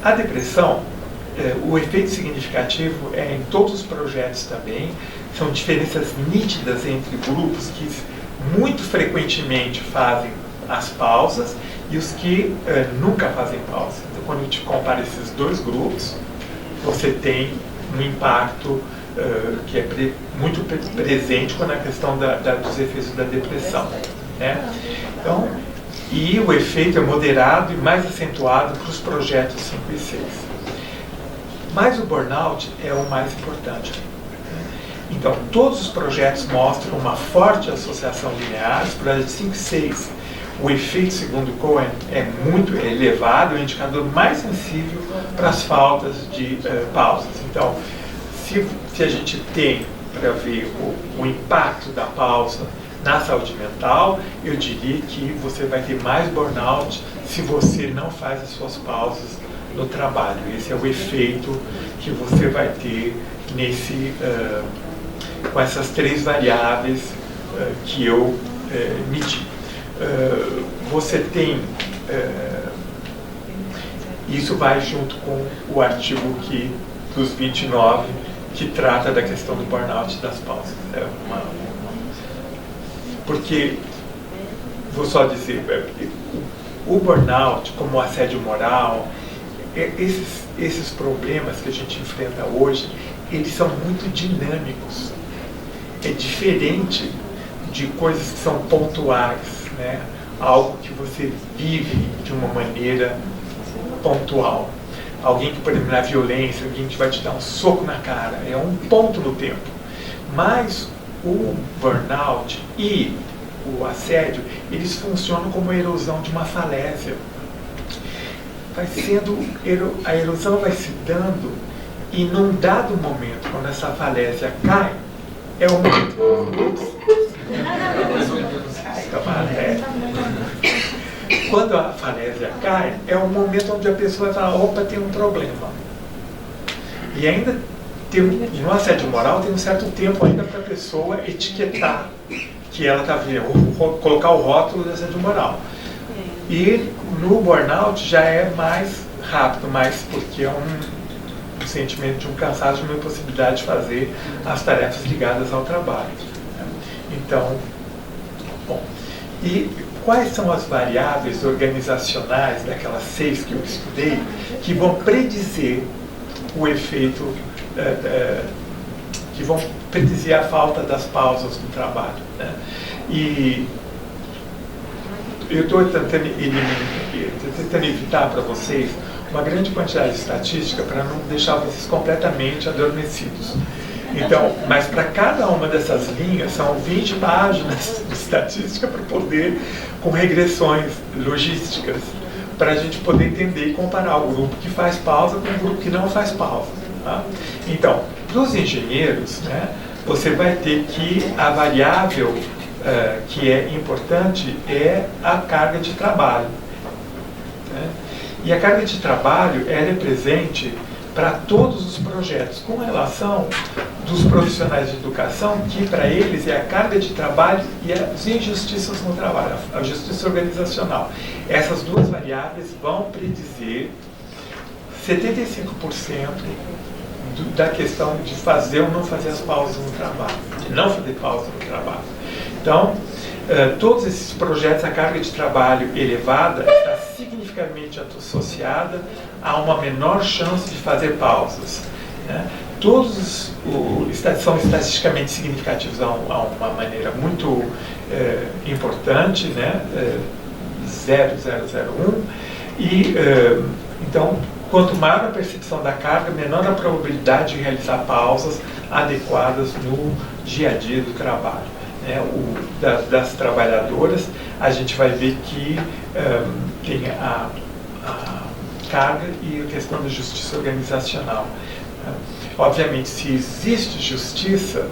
Speaker 3: A depressão, o efeito significativo é em todos os projetos também. São diferenças nítidas entre grupos que muito frequentemente fazem as pausas e os que nunca fazem pausa. Então, quando a gente compara esses 2 grupos, você tem um impacto que é muito presente quando a questão dos efeitos da depressão, né? Então, e o efeito é moderado e mais acentuado para os projetos 5 e 6. Mas o burnout é o mais importante. Então, todos os projetos mostram uma forte associação linear. Os projetos 5 e 6, o efeito, segundo Cohen, é muito elevado, é o indicador mais sensível para as faltas de pausas. Então, se a gente tem para ver o impacto da pausa na saúde mental, eu diria que você vai ter mais burnout se você não faz as suas pausas no trabalho. Esse é o efeito que você vai ter com essas 3 variáveis que eu medi. Você tem, isso vai junto com o artigo dos 29, que trata da questão do burnout e das pausas. Porque, vou só dizer, o burnout, como o assédio moral, esses problemas que a gente enfrenta hoje, eles são muito dinâmicos. É diferente de coisas que são pontuais, né? Algo que você vive de uma maneira pontual. Alguém que, por exemplo, na violência, alguém que vai te dar um soco na cara, é um ponto no tempo. Mas o burnout e o assédio, eles funcionam como a erosão de uma falésia. A erosão vai se dando, e num dado momento, quando essa falésia cai, é o momento. Quando a falésia cai, é o momento onde a pessoa fala: opa, tem um problema. E ainda no assédio moral tem um certo tempo ainda para a pessoa etiquetar que ela está vendo, colocar o rótulo de assédio moral. E no burnout já é mais rápido, porque é um sentimento de um cansaço, de uma impossibilidade de fazer as tarefas ligadas ao trabalho. Então, bom, e quais são as variáveis organizacionais, daquelas 6 que eu estudei, que vão predizer o efeito, que vão predizer a falta das pausas no trabalho, né? E eu estou tentando evitar para vocês uma grande quantidade de estatística para não deixar vocês completamente adormecidos. Então, mas para cada uma dessas linhas são 20 páginas de estatística para poder, com regressões logísticas, para a gente poder entender e comparar o grupo que faz pausa com o grupo que não faz pausa. Tá? Então, dos engenheiros, né, você vai ter que a variável que é importante é a carga de trabalho. Né? E a carga de trabalho ela é presente para todos os projetos, com relação dos profissionais de educação, que para eles é a carga de trabalho e as injustiças no trabalho, a justiça organizacional. Essas 2 variáveis vão predizer 75% da questão de fazer ou não fazer as pausas no trabalho, de não fazer pausa no trabalho. Então, todos esses projetos, a carga de trabalho elevada está significativamente associada a uma menor chance de fazer pausas. Né? Todos são estatisticamente significativos a uma maneira muito importante, né? 0,001, e então, quanto maior a percepção da carga, menor a probabilidade de realizar pausas adequadas no dia a dia do trabalho. Das trabalhadoras, a gente vai ver que tem a carga e a questão da justiça organizacional. Obviamente, se existe justiça,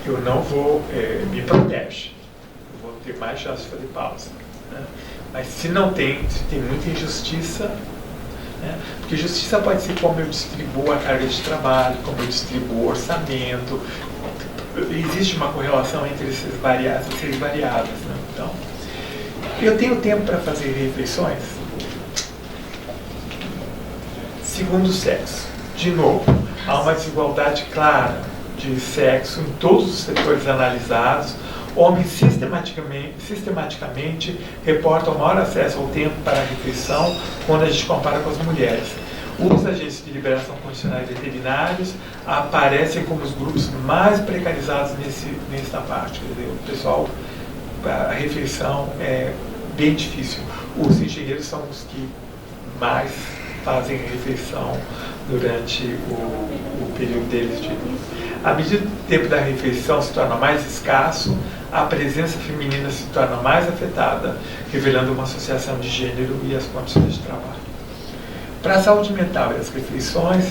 Speaker 3: eu não vou me protege, eu vou ter mais chance de fazer pausa. Né? Mas se não tem, se tem muita injustiça, né? Porque justiça pode ser como eu distribuo a carga de trabalho, como eu distribuo o orçamento. Existe uma correlação entre essas seis variáveis. Né? Então, eu tenho tempo para fazer reflexões? Segundo o sexo. De novo, há uma desigualdade clara de sexo em todos os setores analisados. Homens sistematicamente reportam maior acesso ao tempo para a refeição quando a gente compara com as mulheres. Os agentes de liberação condicional e veterinários aparecem como os grupos mais precarizados nessa parte. Quer dizer, o pessoal, a refeição é bem difícil. Os engenheiros são os que mais fazem a refeição durante o período deles de vida. À medida que o tempo da refeição se torna mais escasso, a presença feminina se torna mais afetada, revelando uma associação de gênero e as condições de trabalho. Para a saúde mental e as refeições,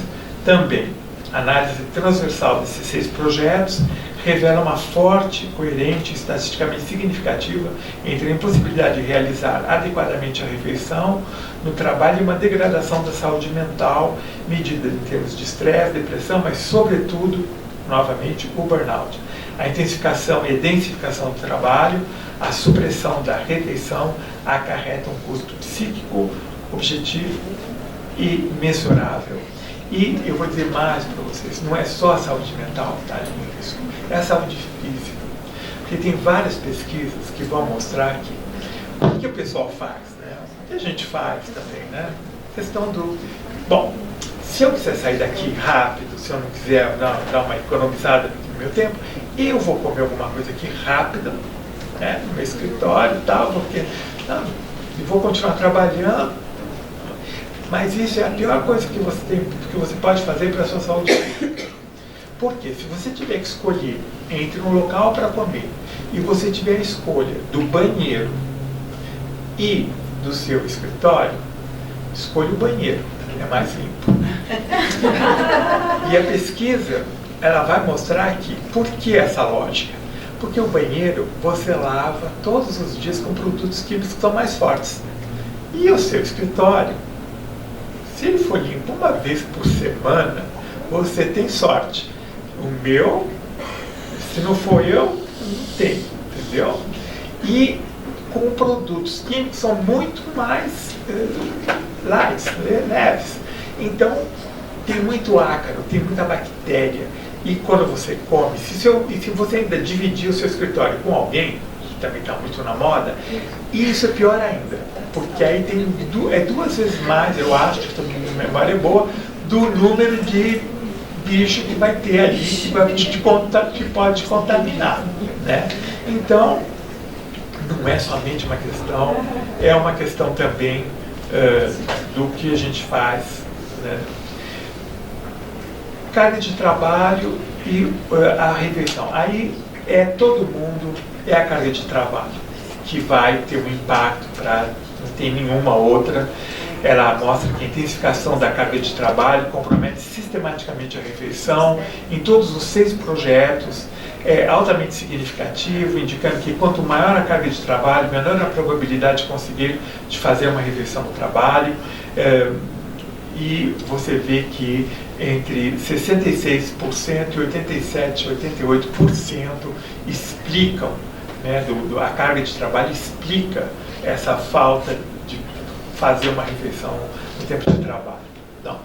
Speaker 3: também, a análise transversal desses 6 projetos revela uma forte, coerente e estatisticamente significativa entre a impossibilidade de realizar adequadamente a refeição no trabalho e uma degradação da saúde mental, medida em termos de estresse, depressão, mas, sobretudo, novamente, o burnout. A intensificação e densificação do trabalho, a supressão da refeição acarreta um custo psíquico, objetivo e mensurável. E eu vou dizer mais para vocês, não é só a saúde mental que está em risco, é a saúde física. Porque tem várias pesquisas que vão mostrar que o que o pessoal faz, né? O que a gente faz também, né? Questão do... Bom, se eu quiser sair daqui rápido, se eu não quiser dar uma economizada no meu tempo, eu vou comer alguma coisa aqui rápida, né? No meu escritório e tal, porque não, eu vou continuar trabalhando. Mas isso é a pior coisa que você pode fazer para a sua saúde. Porque se você tiver que escolher entre um local para comer e você tiver a escolha do banheiro e do seu escritório, escolha o banheiro, é mais limpo. E a pesquisa, ela vai mostrar que, por que essa lógica? Porque o banheiro você lava todos os dias com produtos químicos que são mais fortes. E o seu escritório, se ele for limpo uma vez por semana, você tem sorte. O meu, se não for eu, não tem, entendeu? E com produtos químicos são muito mais light, leves. Então, tem muito ácaro, tem muita bactéria. E quando você come, se você ainda dividir o seu escritório com alguém, que também está muito na moda, isso é pior ainda. Porque aí tem duas vezes mais, eu acho, que a memória é boa, do número de bicho que vai ter ali, que pode contaminar, né? Então, não é somente uma questão, é uma questão também do que a gente faz, né? Carga de trabalho e a refeição. Aí todo mundo, é a carga de trabalho que vai ter um impacto não tem nenhuma outra. Ela mostra que a intensificação da carga de trabalho compromete sistematicamente a refeição em todos os 6 projetos, é altamente significativo, indicando que quanto maior a carga de trabalho, menor a probabilidade de conseguir fazer uma refeição no trabalho. E você vê que entre 66% e 87%, 88% explicam, né, a carga de trabalho explica essa falta de fazer uma refeição no tempo de trabalho. Então,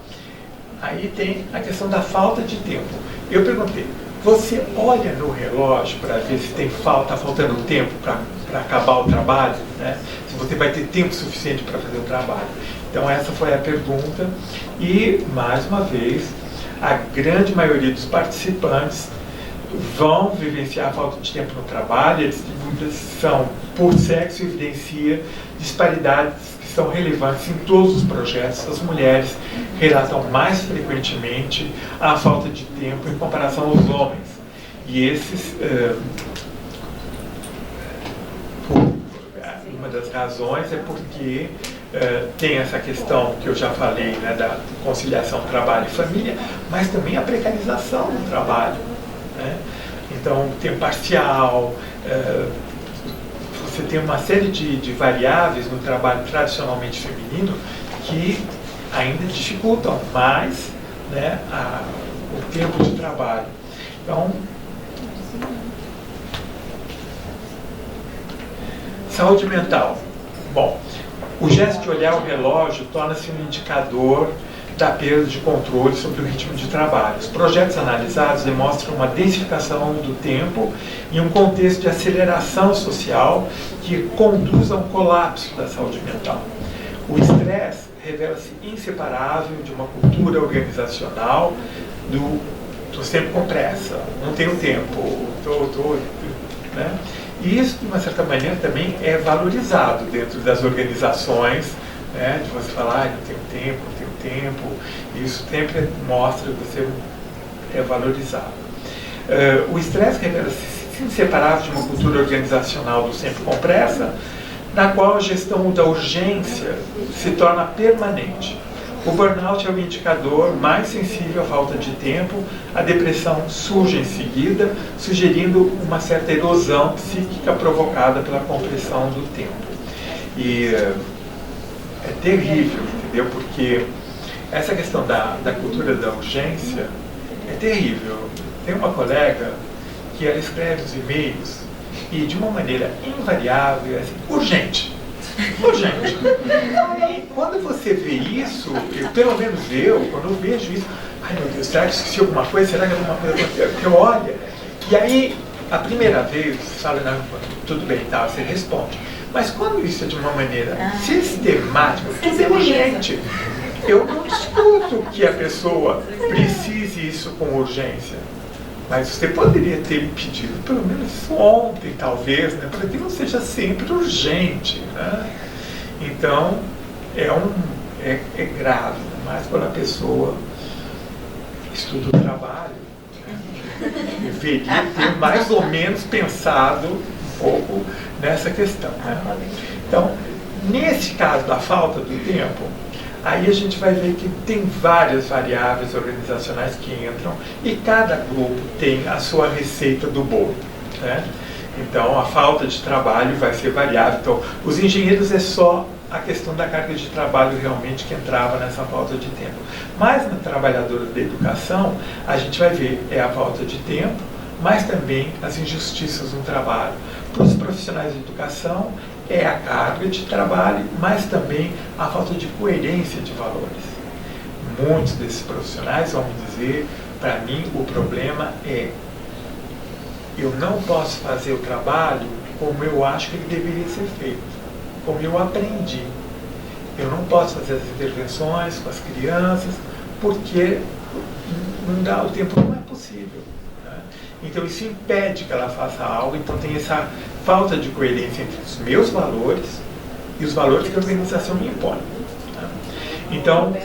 Speaker 3: aí tem a questão da falta de tempo. Eu perguntei, você olha no relógio para ver se está faltando tempo para acabar o trabalho, né? Se você vai ter tempo suficiente para fazer o trabalho. Então essa foi a pergunta e, mais uma vez, a grande maioria dos participantes vão vivenciar a falta de tempo no trabalho. A distribuição por sexo evidencia disparidades que são relevantes em todos os projetos. As mulheres relatam mais frequentemente a falta de tempo em comparação aos homens. E uma das razões é porque tem essa questão que eu já falei, né, da conciliação trabalho e família, mas também a precarização do trabalho, né? Então, tempo parcial, você tem uma série de variáveis no trabalho tradicionalmente feminino que ainda dificultam mais, né, o tempo de trabalho. Então, saúde mental. Bom, o gesto de olhar o relógio torna-se um indicador da perda de controle sobre o ritmo de trabalho. Os projetos analisados demonstram uma densificação do tempo em um contexto de aceleração social que conduz a um colapso da saúde mental. O estresse revela-se inseparável de uma cultura organizacional estou sempre com pressa, não tenho tempo, né? E isso, de uma certa maneira, também é valorizado dentro das organizações, né? De você falar, não tenho tempo, isso sempre mostra que você é valorizado. O estresse revela-se inseparável de uma cultura organizacional do sempre com pressa, na qual a gestão da urgência se torna permanente. O burnout é o indicador mais sensível à falta de tempo, a depressão surge em seguida, sugerindo uma certa erosão psíquica provocada pela compressão do tempo. E é terrível, entendeu? Porque essa questão da cultura da urgência é terrível. Tem uma colega que ela escreve os e-mails e de uma maneira invariável, assim, urgente. Urgente. E quando você vê isso, pelo menos quando eu vejo isso, ai meu Deus, será que esqueci alguma coisa? Será que alguma coisa aconteceu? Porque olha, e aí, a primeira vez, você fala, não, tudo bem, tá, você responde. Mas quando isso é de uma maneira sistemática, tudo é urgente. Eu não discuto que a pessoa precise isso com urgência. Mas você poderia ter me pedido, pelo menos ontem, talvez, né, para que não seja sempre urgente. Né? Então, é grave, mas quando a pessoa estuda o trabalho, né, deveria ter mais ou menos pensado um pouco nessa questão. Né? Então, nesse caso da falta do tempo, aí a gente vai ver que tem várias variáveis organizacionais que entram e cada grupo tem a sua receita do bolo. Né? Então, a falta de trabalho vai ser variável. Então, os engenheiros é só a questão da carga de trabalho realmente que entrava nessa falta de tempo. Mas na trabalhadora da educação, a gente vai ver a falta de tempo, mas também as injustiças no trabalho. Para os profissionais de educação, é a carga de trabalho, mas também a falta de coerência de valores. Muitos desses profissionais vão me dizer, para mim, o problema é eu não posso fazer o trabalho como eu acho que ele deveria ser feito, como eu aprendi. Eu não posso fazer as intervenções com as crianças, porque não dá, o tempo não é possível. Né? Então isso impede que ela faça algo, então tem essa falta de coerência entre os meus valores e os valores que a organização me impõe. Né? Então,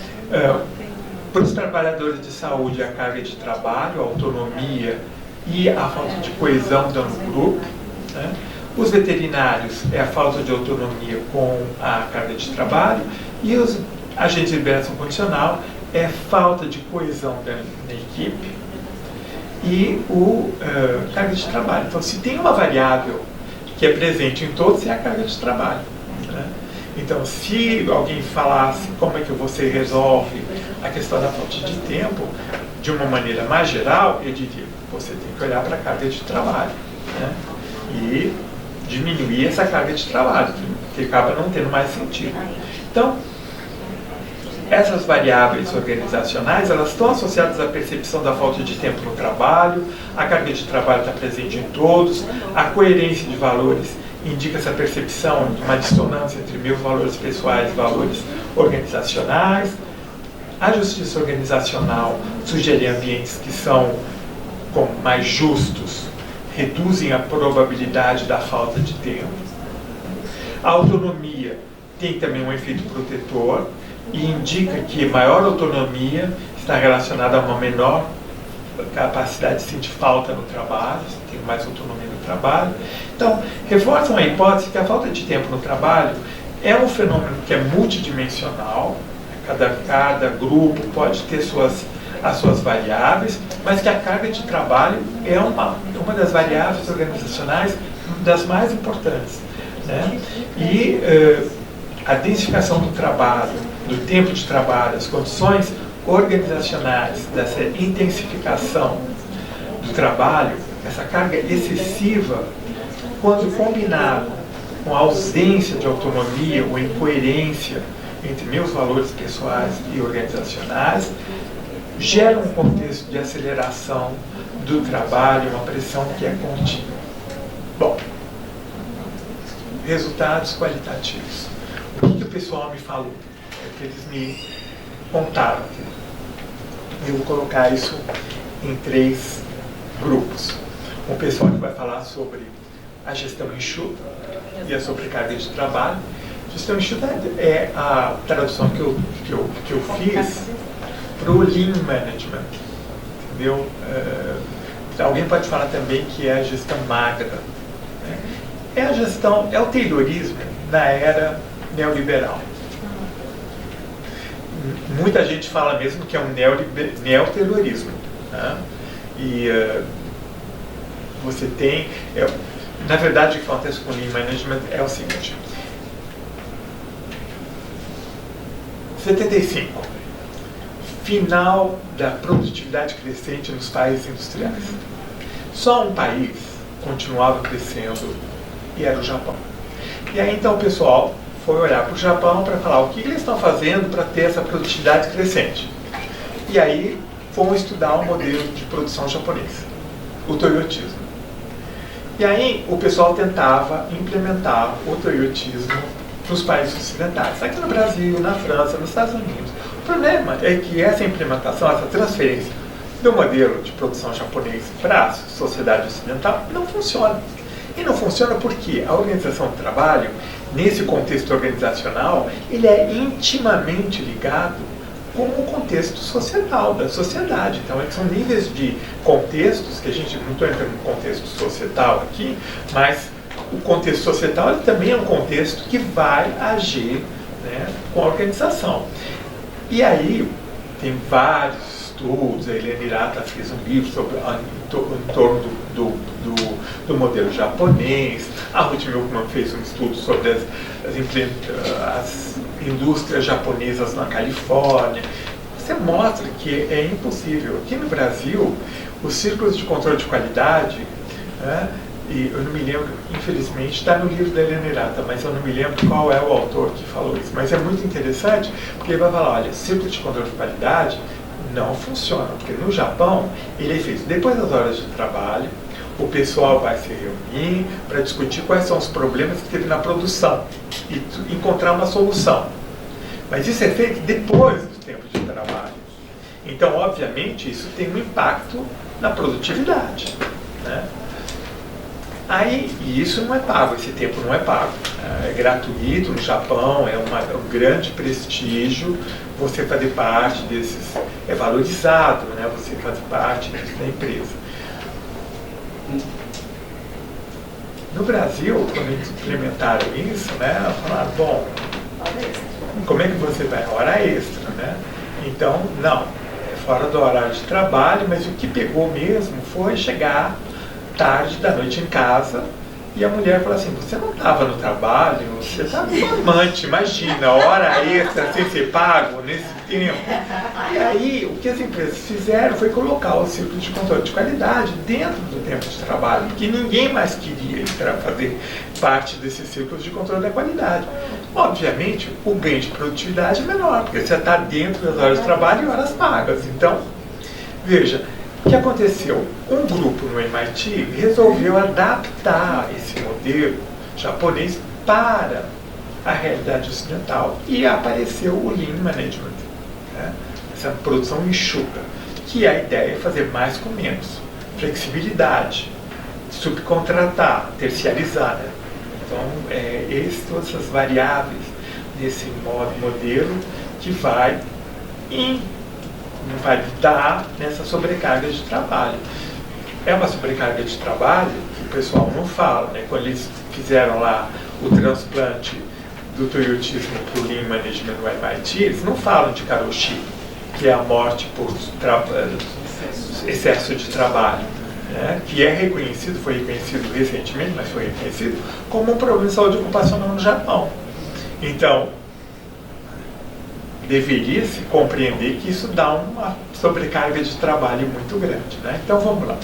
Speaker 3: para os trabalhadores de saúde, a carga de trabalho, a autonomia e a falta de coesão dentro do grupo. Né? Os veterinários é a falta de autonomia com a carga de trabalho e os agentes de liberação condicional é falta de coesão na equipe e carga de trabalho. Então, se tem uma variável que é presente em todos, é a carga de trabalho. Né? Então, se alguém falasse como é que você resolve a questão da falta de tempo, de uma maneira mais geral, eu diria, você tem que olhar para a carga de trabalho. Né? E diminuir essa carga de trabalho, que acaba não tendo mais sentido. Então, essas variáveis organizacionais, elas estão associadas à percepção da falta de tempo no trabalho, a carga de trabalho está presente em todos, a coerência de valores indica essa percepção de uma dissonância entre meus valores pessoais e valores organizacionais, a justiça organizacional sugere ambientes que são mais justos, reduzem a probabilidade da falta de tempo. A autonomia tem também um efeito protetor e indica que maior autonomia está relacionada a uma menor capacidade de sentir falta no trabalho, você tem mais autonomia no trabalho. Então, reforçam a hipótese que a falta de tempo no trabalho é um fenômeno que é multidimensional, cada grupo pode ter as suas variáveis, mas que a carga de trabalho é uma das variáveis organizacionais das mais importantes. Né? E a densificação do trabalho, do tempo de trabalho, as condições organizacionais dessa intensificação do trabalho, essa carga excessiva, quando combinado com a ausência de autonomia ou incoerência entre meus valores pessoais e organizacionais, gera um contexto de aceleração do trabalho, uma pressão que é contínua. Bom, resultados qualitativos. O que o pessoal me falou? O que eles me contaram. Eu vou colocar isso em 3 grupos. Um pessoal que vai falar sobre a gestão enxuta e a sobrecarga de trabalho. Gestão enxuta é a tradução que eu fiz para o Lean Management, entendeu? Alguém pode falar também que é a gestão magra. Né? É o Taylorismo na era neoliberal. muita gente fala mesmo que é um neoterrorismo, né? E você tem... na verdade, o que acontece com o Lean Management é o seguinte: 75, final da produtividade crescente nos países industriais. Só um país continuava crescendo e era o Japão. E aí então o pessoal foi olhar para o Japão para falar o que eles estão fazendo para ter essa produtividade crescente. E aí foram estudar o modelo de produção japonês, o toyotismo. E aí o pessoal tentava implementar o toyotismo nos países ocidentais, aqui no Brasil, na França, nos Estados Unidos. O problema é que essa implementação, essa transferência do modelo de produção japonês para a sociedade ocidental não funciona. E não funciona porque a organização do trabalho, nesse contexto organizacional, ele é intimamente ligado com o contexto societal, da sociedade. Então, são níveis de contextos, que a gente não está entrando no contexto societal aqui, mas o contexto societal ele também é um contexto que vai agir, né, com a organização. E aí, tem vários estudos, a Helena Hirata fez um livro sobre, em torno do modelo japonês, a Ruth Milkman fez um estudo sobre as indústrias japonesas na Califórnia. Você mostra que é impossível. Aqui no Brasil, os círculos de controle de qualidade, né, e eu não me lembro, infelizmente, está no livro da Helena Hirata, mas eu não me lembro qual é o autor que falou isso. Mas é muito interessante, porque ele vai falar, olha, círculo de controle de qualidade não funciona, porque no Japão ele é feito depois das horas de trabalho, o pessoal vai se reunir para discutir quais são os problemas que teve na produção e encontrar uma solução. Mas isso é feito depois do tempo de trabalho. Então, obviamente, isso tem um impacto na produtividade, né? Aí, e isso não é pago, esse tempo não é pago. É gratuito no Japão, é um grande prestígio você fazer parte desses, é valorizado, né, você fazer parte disso da empresa. No Brasil, quando eles implementaram isso, né, falaram, bom, como é que você vai? Hora extra, né? Então, não, é fora do horário de trabalho, mas o que pegou mesmo foi chegar tarde da noite em casa e a mulher falou assim, você não estava no trabalho, você estava com amante, imagina, hora extra sem ser pago nesse tempo. E aí o que as empresas fizeram foi colocar o círculo de controle de qualidade dentro do tempo de trabalho, porque ninguém mais queria fazer parte desses círculos de controle da qualidade. Obviamente o ganho de produtividade é menor, porque você está dentro das horas de trabalho e horas pagas. Então, veja, o que aconteceu? Um grupo no MIT resolveu adaptar esse modelo japonês para a realidade ocidental e apareceu o Lean Management, né? Essa produção enxuta, que a ideia é fazer mais com menos, flexibilidade, subcontratar, terciarizar, né? Então, todas essas variáveis nesse modelo que vai dar nessa sobrecarga de trabalho. É uma sobrecarga de trabalho que o pessoal não fala, né? Quando eles fizeram lá o transplante do toyotismo para o Lean Management no MIT, eles não falam de karoshi, que é a morte por excesso de trabalho, né? Que é reconhecido, foi reconhecido recentemente, mas foi reconhecido como um problema de saúde ocupacional no Japão. Então, deveria se compreender que isso dá uma sobrecarga de trabalho muito grande, né? Então vamos lá.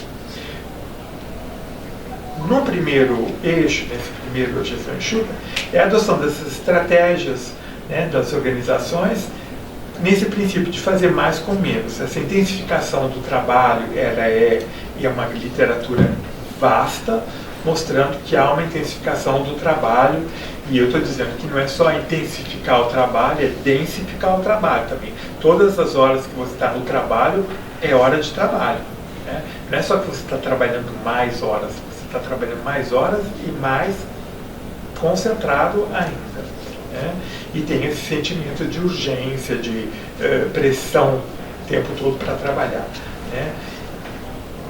Speaker 3: No primeiro eixo, nesse primeiro gestão enxuta, é a adoção dessas estratégias, né, das organizações nesse princípio de fazer mais com menos. Essa intensificação do trabalho é uma literatura vasta, mostrando que há uma intensificação do trabalho. E eu estou dizendo que não é só intensificar o trabalho, é densificar o trabalho também. Todas as horas que você está no trabalho é hora de trabalho, né? Não é só que você está trabalhando mais horas, você está trabalhando mais horas e mais concentrado ainda, né? E tem esse sentimento de urgência, de pressão o tempo todo para trabalhar, né?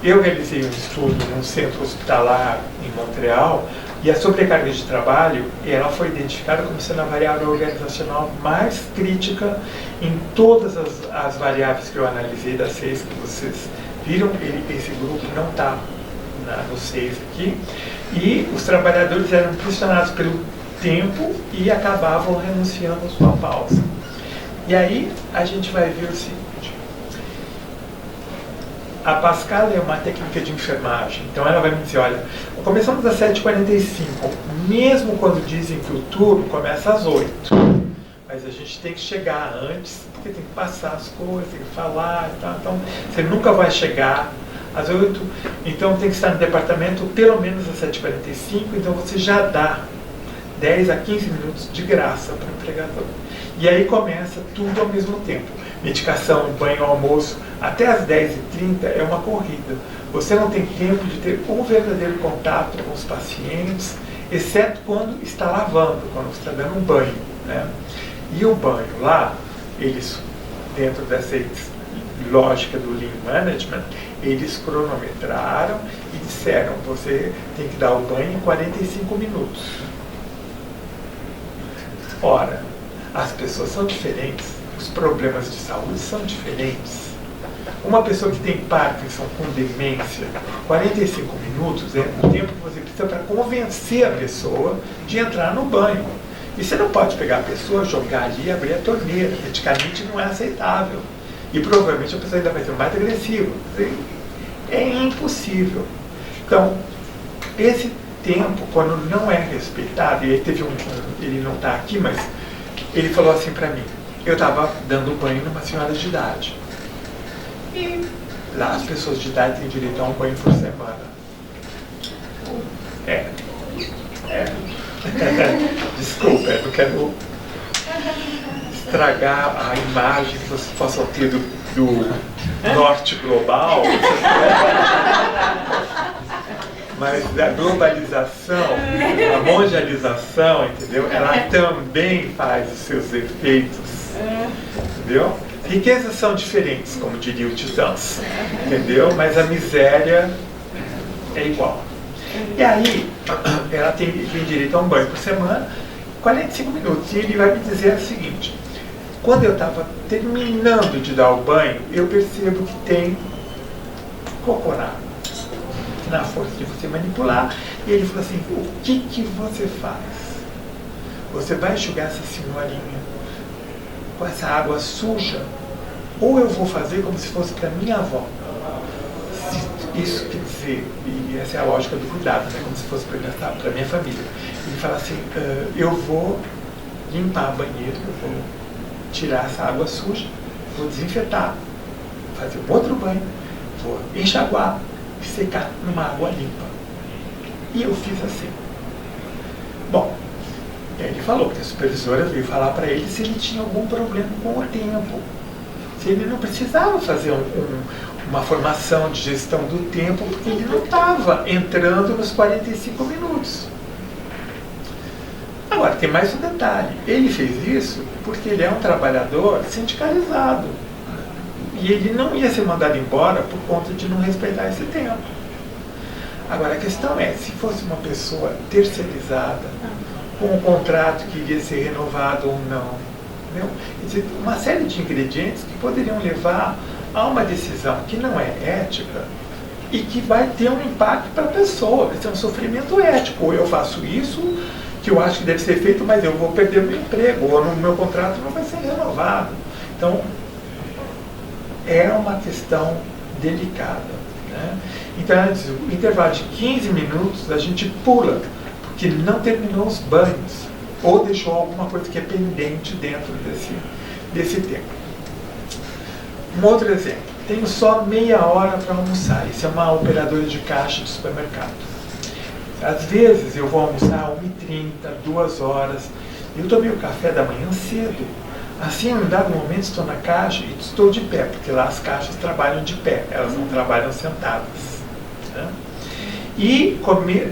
Speaker 3: Eu realizei um estudo num centro hospitalar em Montreal, E a sobrecarga de trabalho, ela foi identificada como sendo a variável organizacional mais crítica em todas as variáveis que eu analisei, das 6 que vocês viram. Esse grupo não está nos 6 aqui. E os trabalhadores eram pressionados pelo tempo e acabavam renunciando à sua pausa. E aí a gente vai ver o seguinte. A Pascal é uma técnica de enfermagem, então ela vai me dizer, olha, começamos às 7h45, mesmo quando dizem que o turno começa às 8, mas a gente tem que chegar antes, porque tem que passar as coisas, tem que falar e tal, então você nunca vai chegar às 8, então tem que estar no departamento pelo menos às 7h45, então você já dá 10 a 15 minutos de graça para o empregador. E aí começa tudo ao mesmo tempo. Medicação, banho, almoço, até às 10h30 é uma corrida. Você não tem tempo de ter um verdadeiro contato com os pacientes, exceto quando está lavando, quando você está dando um banho, né? E o banho lá, eles, dentro dessa lógica do Lean Management, eles cronometraram e disseram, você tem que dar o banho em 45 minutos. Ora, as pessoas são diferentes, os problemas de saúde são diferentes. Uma pessoa que tem Parkinson com demência, 45 minutos é o tempo que você precisa para convencer a pessoa de entrar no banho. E você não pode pegar a pessoa, jogar ali e abrir a torneira. Eticamente não é aceitável. E provavelmente a pessoa ainda vai ser mais agressiva. É impossível. Então, esse tempo, quando não é respeitado, e aí teve ele não está aqui, mas ele falou assim para mim, eu estava dando banho numa senhora de idade. E lá as pessoas de idade têm direito a um banho por semana. Desculpa, eu não quero estragar a imagem que vocês possam ter do norte global. Mas a globalização, a mondialização, entendeu? Ela também faz os seus efeitos, entendeu? Riquezas são diferentes, como diria o Titãs, entendeu? Mas a miséria é igual. E aí, ela tem direito a um banho por semana, 45 minutos. E ele vai me dizer o seguinte, quando eu estava terminando de dar o banho, eu percebo que tem cocô na força de você manipular. E ele falou assim, o que você faz? Você vai enxugar essa senhorinha com essa água suja? Ou eu vou fazer como se fosse para minha avó? Isso quer dizer, e essa é a lógica do cuidado, né? Como se fosse para minha família. Ele fala assim, eu vou limpar a banheira, eu vou tirar essa água suja, vou desinfetar, fazer um outro banho, vou enxaguar e secar numa água limpa. E eu fiz assim. Bom, ele falou que a supervisora veio falar para ele se ele tinha algum problema com o tempo. Se ele não precisava fazer uma formação de gestão do tempo, porque ele não estava entrando nos 45 minutos. Agora, tem mais um detalhe. Ele fez isso porque ele é um trabalhador sindicalizado. E ele não ia ser mandado embora por conta de não respeitar esse tempo. Agora, a questão é, se fosse uma pessoa terceirizada, com um contrato que iria ser renovado ou não, entendeu? Quer dizer, uma série de ingredientes que poderiam levar a uma decisão que não é ética e que vai ter um impacto para a pessoa, vai ser um sofrimento ético. Ou eu faço isso, que eu acho que deve ser feito, mas eu vou perder meu emprego, ou no meu contrato não vai ser renovado. Então, é uma questão delicada, né? Então, antes, o intervalo de 15 minutos a gente pula, porque não terminou os banhos, ou deixou alguma coisa que é pendente dentro desse tempo. Um outro exemplo, tenho só meia hora para almoçar, isso é uma operadora de caixa de supermercado. Às vezes eu vou almoçar 1h30, 2 horas, eu tomei o café da manhã cedo. Assim, em um dado momento, estou na caixa e estou de pé, porque lá as caixas trabalham de pé, elas não trabalham sentadas, né? E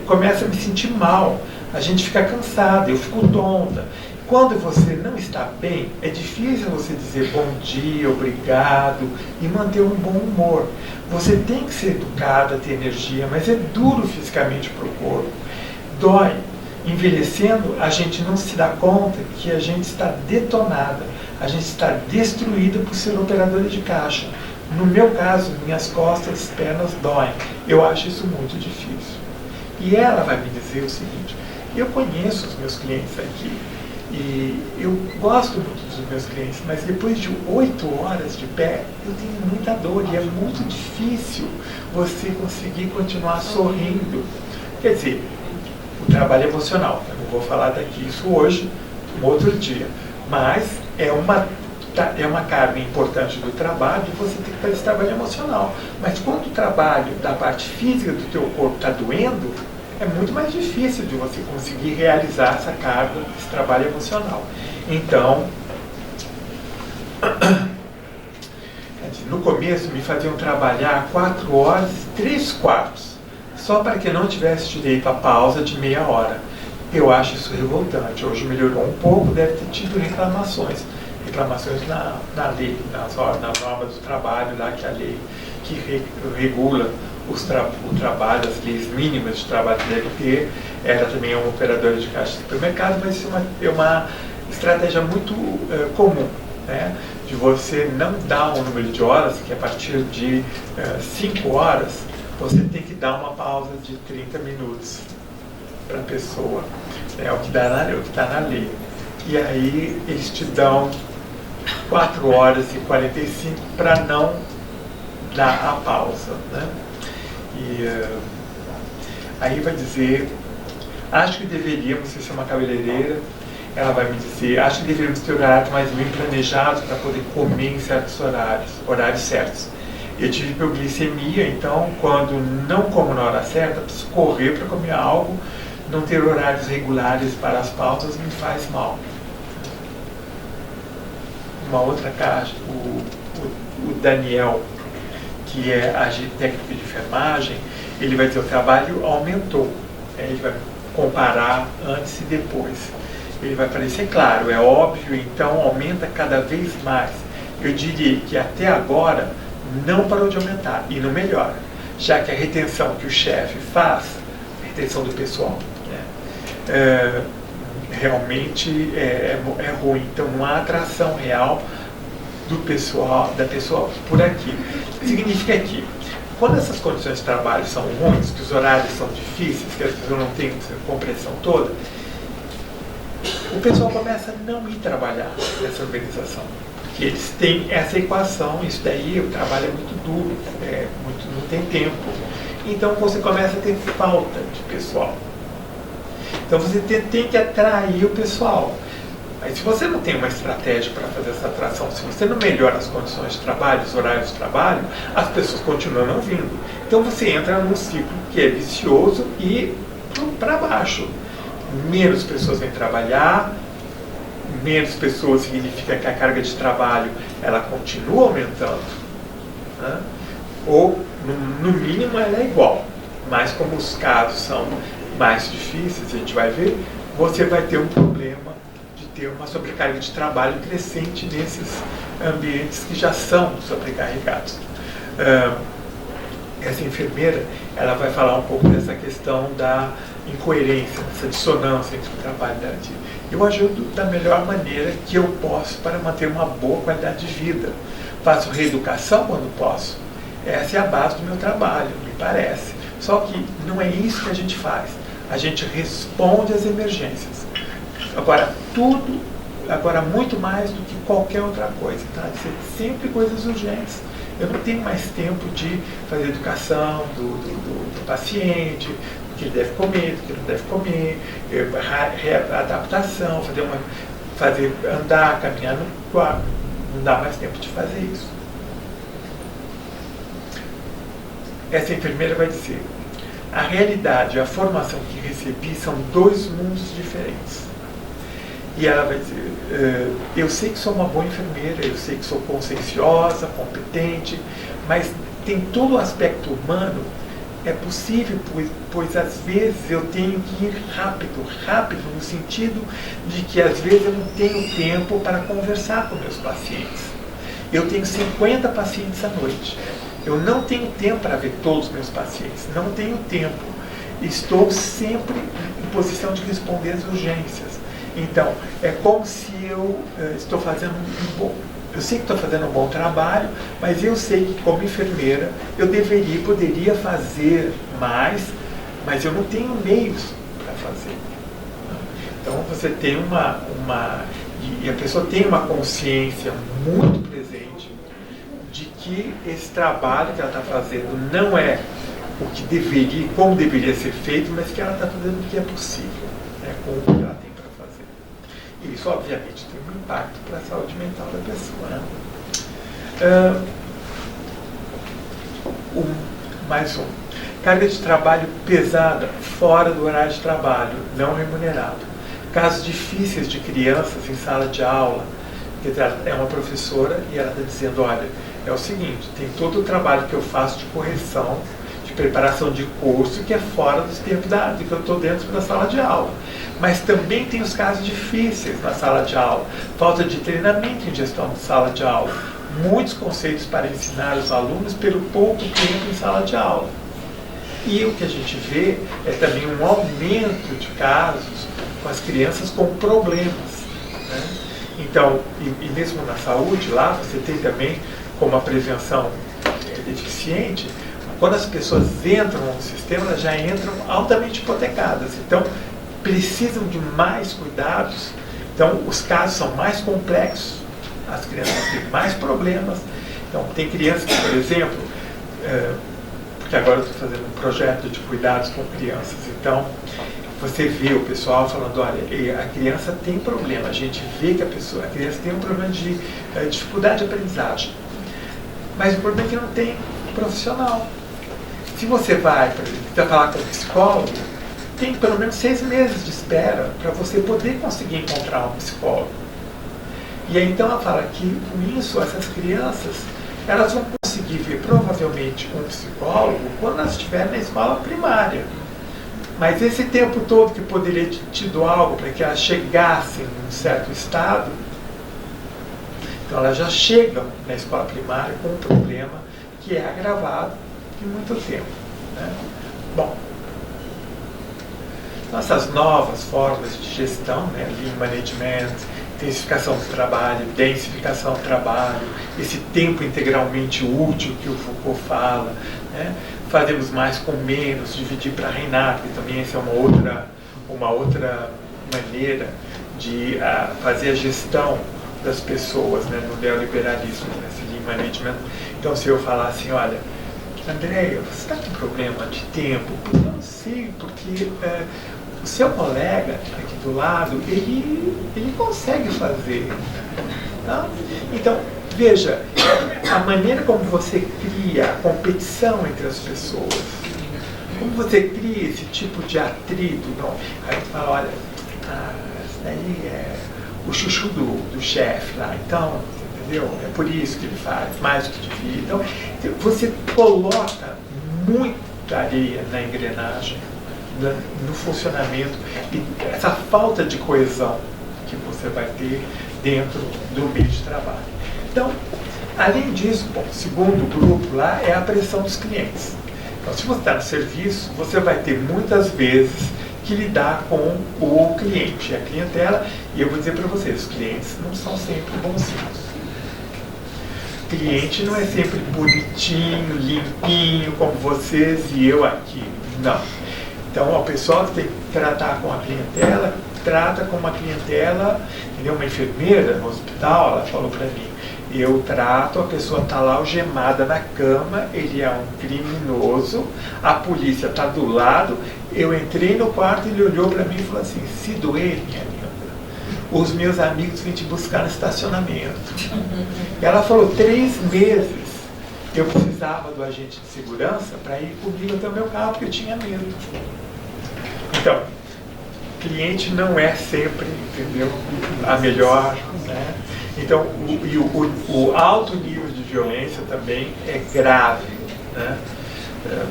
Speaker 3: começa a me sentir mal, a gente fica cansada, eu fico tonta. Quando você não está bem, é difícil você dizer bom dia, obrigado e manter um bom humor. Você tem que ser educada, ter energia, mas é duro fisicamente para o corpo. dói. Envelhecendo, a gente não se dá conta que a gente está detonada, a gente está destruída por ser operadora de caixa. No meu caso, minhas costas, pernas doem. Eu acho isso muito difícil. E ela vai me dizer o seguinte: eu conheço os meus clientes aqui e eu gosto muito dos meus clientes, mas depois de 8 horas de pé, eu tenho muita dor e é muito difícil você conseguir continuar sorrindo. Quer dizer, o trabalho emocional, eu não vou falar daqui isso hoje, um outro dia, mas é uma carga importante do trabalho e você tem que fazer esse trabalho emocional. Mas quando o trabalho da parte física do teu corpo está doendo, é muito mais difícil de você conseguir realizar essa carga, esse trabalho emocional. Então, no começo me faziam trabalhar 4 horas e 3/4, só para que não tivesse direito à pausa de meia hora. Eu acho isso revoltante. Hoje melhorou um pouco, deve ter tido reclamações na lei, nas normas do trabalho, lá que a lei que regula o trabalho, as leis mínimas de trabalho que deve ter. Ela também é uma operadora de caixa de supermercado, mas isso é uma estratégia muito comum, né? De você não dar um número de horas, que a partir de 5 horas, você tem que dar uma pausa de 30 minutos para a pessoa. É o que está na lei. E aí eles te dão 4 horas e 45 para não dar a pausa, né? E aí vai dizer, acho que deveríamos, se isso é uma cabeleireira, ela vai me dizer, acho que deveríamos ter horários mais bem planejados para poder comer em certos horários certos. Eu tive hipoglicemia, então quando não como na hora certa, preciso correr para comer algo, não ter horários regulares para as pausas me faz mal. Uma outra caixa, o Daniel, que é técnico de enfermagem, ele vai dizer, o trabalho aumentou. Ele vai comparar antes e depois. Ele vai parecer claro, é óbvio, então aumenta cada vez mais. Eu diria que até agora não parou de aumentar e não melhora, já que a retenção que o chefe faz, a retenção do pessoal, né, realmente é ruim. Então não há atração real da pessoa por aqui. Significa que quando essas condições de trabalho são ruins, que os horários são difíceis, que as pessoas não têm essa compreensão toda, o pessoal começa a não ir trabalhar nessa organização. Porque eles têm essa equação, isso daí, o trabalho é muito duro, não tem tempo. Então você começa a ter falta de pessoal. Então você tem que atrair o pessoal. Mas se você não tem uma estratégia para fazer essa atração, se você não melhora as condições de trabalho, os horários de trabalho, as pessoas continuam não vindo. Então você entra num ciclo que é vicioso e para baixo. Menos pessoas vêm trabalhar, menos pessoas significa que a carga de trabalho ela continua aumentando, né? Ou no mínimo ela é igual. Mas como os casos são mais difíceis, a gente vai ver, você vai ter um problema ter uma sobrecarga de trabalho crescente nesses ambientes que já são sobrecarregados. Essa enfermeira, ela vai falar um pouco dessa questão da incoerência, dessa dissonância entre o trabalho e a vida. Eu ajudo da melhor maneira que eu posso para manter uma boa qualidade de vida. Faço reeducação quando posso. Essa é a base do meu trabalho, me parece. Só que não é isso que a gente faz. A gente responde às emergências. Agora, muito mais do que qualquer outra coisa, tá? Sempre coisas urgentes. Eu não tenho mais tempo de fazer educação do paciente, do que ele deve comer, do que não deve comer, adaptação, andar, caminhar no quarto. Não dá mais tempo de fazer isso. Essa enfermeira vai dizer, a realidade e a formação que recebi são 2 mundos diferentes. E ela vai dizer, eu sei que sou uma boa enfermeira, eu sei que sou conscienciosa, competente, mas tem todo o aspecto humano, é possível, pois às vezes eu tenho que ir rápido no sentido de que às vezes eu não tenho tempo para conversar com meus pacientes. Eu tenho 50 pacientes à noite, eu não tenho tempo para ver todos os meus pacientes, não tenho tempo. Estou sempre posição de responder às urgências. Então, é como se eu estou fazendo eu sei que estou fazendo um bom trabalho, mas eu sei que como enfermeira eu poderia fazer mais, mas eu não tenho meios para fazer. Então você tem e a pessoa tem uma consciência muito presente de que esse trabalho que ela está fazendo não é o que como deveria ser feito, mas que ela está fazendo o que é possível, né, com o que ela tem para fazer. E isso, obviamente, tem um impacto para a saúde mental da pessoa. Né? Mais um. Carga de trabalho pesada, fora do horário de trabalho, não remunerado. Casos difíceis de crianças em sala de aula, que é uma professora e ela está dizendo, olha, é o seguinte, tem todo o trabalho que eu faço de correção, de preparação de curso, que é fora dos tempos de que eu estou dentro da sala de aula. Mas também tem os casos difíceis na sala de aula, falta de treinamento em gestão de sala de aula, muitos conceitos para ensinar os alunos pelo pouco tempo em sala de aula. E o que a gente vê é também um aumento de casos com as crianças com problemas. Né? Então, e mesmo na saúde, lá você tem também como a prevenção deficiente, quando as pessoas entram no sistema, elas já entram altamente hipotecadas. Então, precisam de mais cuidados. Então, os casos são mais complexos, as crianças têm mais problemas. Então, tem crianças que, por exemplo, porque agora eu estou fazendo um projeto de cuidados com crianças, então você vê o pessoal falando, olha, a criança tem problema, a gente vê que a criança tem um problema de dificuldade de aprendizagem, mas o problema é que não tem profissional. Se você vai falar com um psicólogo, tem pelo menos 6 meses de espera para você poder conseguir encontrar um psicólogo. E aí então ela fala que com isso, essas crianças, elas vão conseguir ver provavelmente um psicólogo quando elas estiverem na escola primária. Mas esse tempo todo que poderia ter tido algo para que elas chegassem num certo estado, então elas já chegam na escola primária com um problema que é agravado em muito tempo. Né? Bom, essas novas formas de gestão, né, Lean Management, intensificação do trabalho, densificação do trabalho, esse tempo integralmente útil que o Foucault fala, né? Fazemos mais com menos, dividir para reinar, que também essa é uma outra maneira de fazer a gestão das pessoas, né, no neoliberalismo, nesse Lean Management. Então, se eu falar assim, olha, Andréia, você está com problema de tempo? Eu não sei, porque o seu colega aqui do lado, ele consegue fazer. Tá? Então, veja, a maneira como você cria a competição entre as pessoas, como você cria esse tipo de atrito, não? Aí você fala, olha, esse daí é o chuchu do chefe lá, então, entendeu? É por isso que ele faz mais do que devia. Então, você coloca muita areia na engrenagem, no funcionamento, e essa falta de coesão que você vai ter dentro do meio de trabalho. Então, além disso, bom, o segundo grupo lá é a pressão dos clientes. Então, se você está no serviço, você vai ter muitas vezes que lidar com o cliente, a clientela, e eu vou dizer para vocês, os clientes não são sempre bonzinhos. O cliente não é sempre bonitinho, limpinho, como vocês e eu aqui. Não. Então, o pessoal que tem que tratar com a clientela, trata com uma clientela, entendeu? Uma enfermeira no hospital, ela falou para mim, eu trato, a pessoa está lá algemada na cama, ele é um criminoso, a polícia está do lado, eu entrei no quarto e ele olhou para mim e falou assim, se doer, minha linda, os meus amigos vêm te buscar no estacionamento. E ela falou, 3 meses eu precisava do agente de segurança para ir comigo até o meu carro, porque eu tinha medo. Então, cliente não é sempre, entendeu, a melhor, né? Então, o alto nível de violência também é grave, né?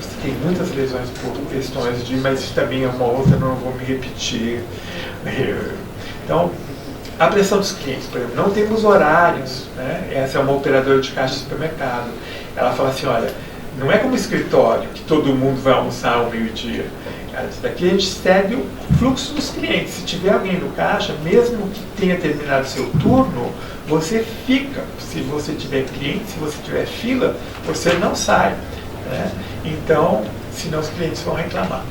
Speaker 3: Você tem muitas lesões por questões mas isso também é uma outra, não vou me repetir. Então, a pressão dos clientes, por exemplo, não temos horários, né? Essa é uma operadora de caixa de supermercado. Ela fala assim, olha, não é como escritório, que todo mundo vai almoçar ao meio-dia. Isso daqui a gente segue o fluxo dos clientes. Se tiver alguém no caixa, mesmo que tenha terminado seu turno, você fica. Se você tiver cliente, se você tiver fila, você não sai, né? Então, senão os clientes vão reclamar.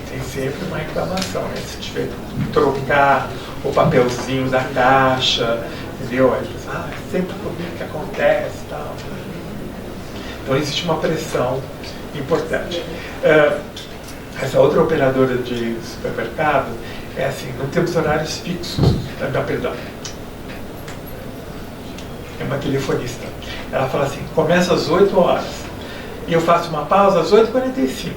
Speaker 3: Tem sempre uma reclamação, né? Se tiver que trocar o papelzinho da caixa, entendeu? Aí sempre comigo que acontece e tal. Então existe uma pressão importante. Essa outra operadora de supermercado é assim, não temos horários fixos. Não, perdão. É uma telefonista. Ela fala assim, começa às 8 horas. E eu faço uma pausa às 8h45.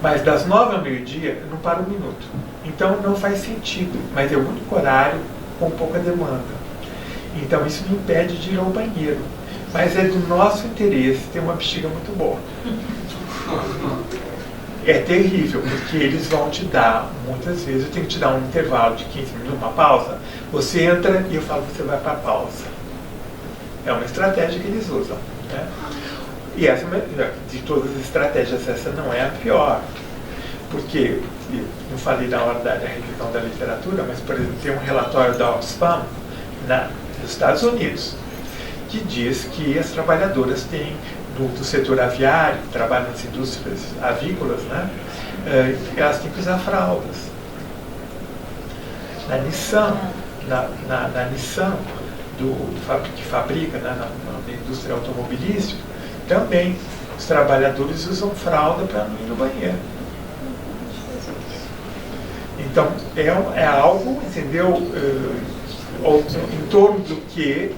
Speaker 3: Mas das 9 ao meio-dia, eu não paro um minuto. Então não faz sentido, mas é o único horário com pouca demanda. Então isso me impede de ir ao banheiro. Mas é do nosso interesse ter uma bexiga muito boa. É terrível, porque eles vão te dar, muitas vezes, eu tenho que te dar um intervalo de 15 minutos, uma pausa. Você entra e eu falo, você vai para a pausa. É uma estratégia que eles usam, né? E essa, de todas as estratégias, essa não é a pior. Porque, eu falei na hora da revisão da literatura, mas, por exemplo, tem um relatório da Oxfam, nos Estados Unidos, que diz que as trabalhadoras têm, do setor aviário, que trabalham nas indústrias avícolas, né, elas têm que usar fraldas. Na Nissan, na Nissan que fabrica, né, na indústria automobilística, também os trabalhadores usam fralda para não ir no banheiro. Então, é algo, entendeu, em torno do que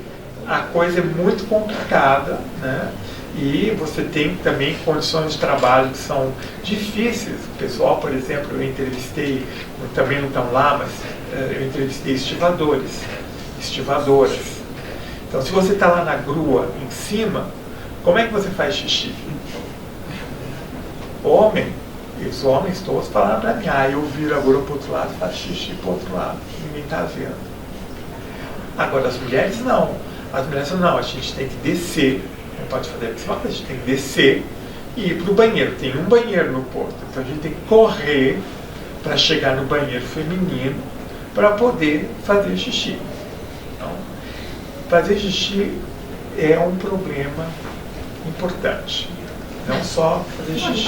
Speaker 3: a coisa é muito complicada, né? E você tem também condições de trabalho que são difíceis. O pessoal, por exemplo, eu entrevistei, também não estão lá, mas eu entrevistei estivadoras. Então, se você está lá na grua, em cima, como é que você faz xixi? Os homens todos falaram para mim, eu viro a grua para o outro lado e faço xixi para o outro lado, ninguém está vendo. Agora, as mulheres não. As mulheres não, a gente tem que descer, não pode fazer a mesma coisa, a gente tem que descer e ir para o banheiro. Tem um banheiro no porto, então a gente tem que correr para chegar no banheiro feminino para poder fazer xixi. Então, fazer xixi é um problema importante, não só fazer xixi.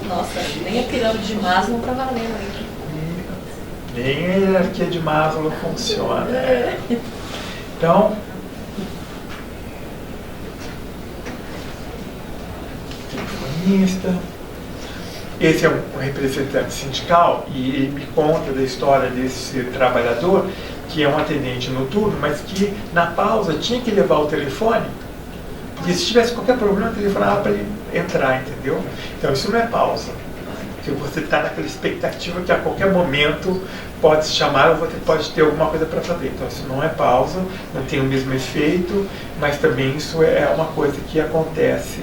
Speaker 4: Nossa, nem a pirâmide de Maslow está valendo aí.
Speaker 3: Nem a hierarquia de Maslow funciona. Né? Então, esse é um representante sindical e ele me conta da história desse trabalhador que é um atendente noturno, mas que na pausa tinha que levar o telefone, porque se tivesse qualquer problema, telefonava para ele entrar, entendeu? Então isso não é pausa, porque você está naquela expectativa que a qualquer momento pode se chamar ou você pode ter alguma coisa para fazer. Então isso não é pausa, não tem o mesmo efeito, mas também isso é uma coisa que acontece.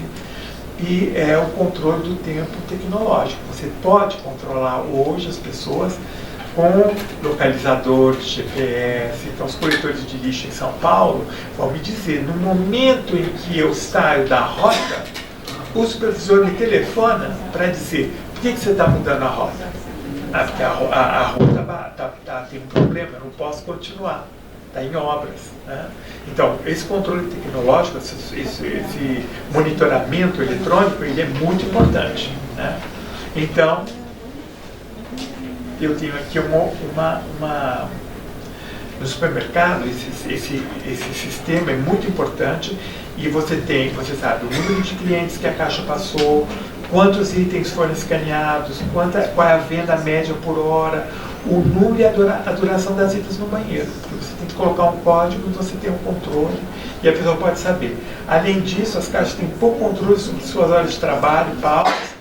Speaker 3: E é o controle do tempo tecnológico. Você pode controlar hoje as pessoas com localizador de GPS. Então, os coletores de lixo em São Paulo vão me dizer, no momento em que eu saio da rota, o supervisor me telefona para dizer, por que você está mudando a rota? Porque a rota tem um problema, eu não posso continuar. Está em obras. Né? Então, esse controle tecnológico, esse monitoramento eletrônico, ele é muito importante. Né? Então, eu tenho aqui no supermercado, esse sistema é muito importante e você sabe o número de clientes que a caixa passou, quantos itens foram escaneados, qual é a venda média por hora, o número e a duração das idas no banheiro. Você tem que colocar um código e você tem um controle e a pessoa pode saber. Além disso, as caixas têm pouco controle sobre suas horas de trabalho, pausas,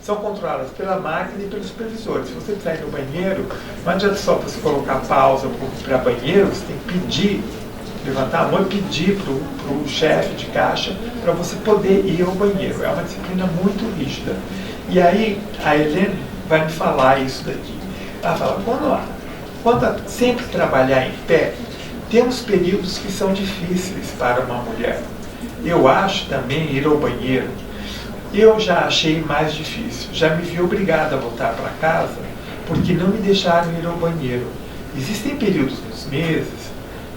Speaker 3: são controladas pela máquina e pelos supervisores. Se você precisar ir no banheiro, não adianta só você colocar pausa para banheiro, você tem que pedir, levantar a mão e pedir para o chefe de caixa para você poder ir ao banheiro. É uma disciplina muito rígida. E aí, a Helene vai me falar isso daqui. Ela fala, quando sempre trabalhar em pé, temos períodos que são difíceis para uma mulher. Eu acho também ir ao banheiro eu já achei mais difícil. Já me vi obrigada a voltar para casa porque não me deixaram ir ao banheiro. Existem períodos nos meses,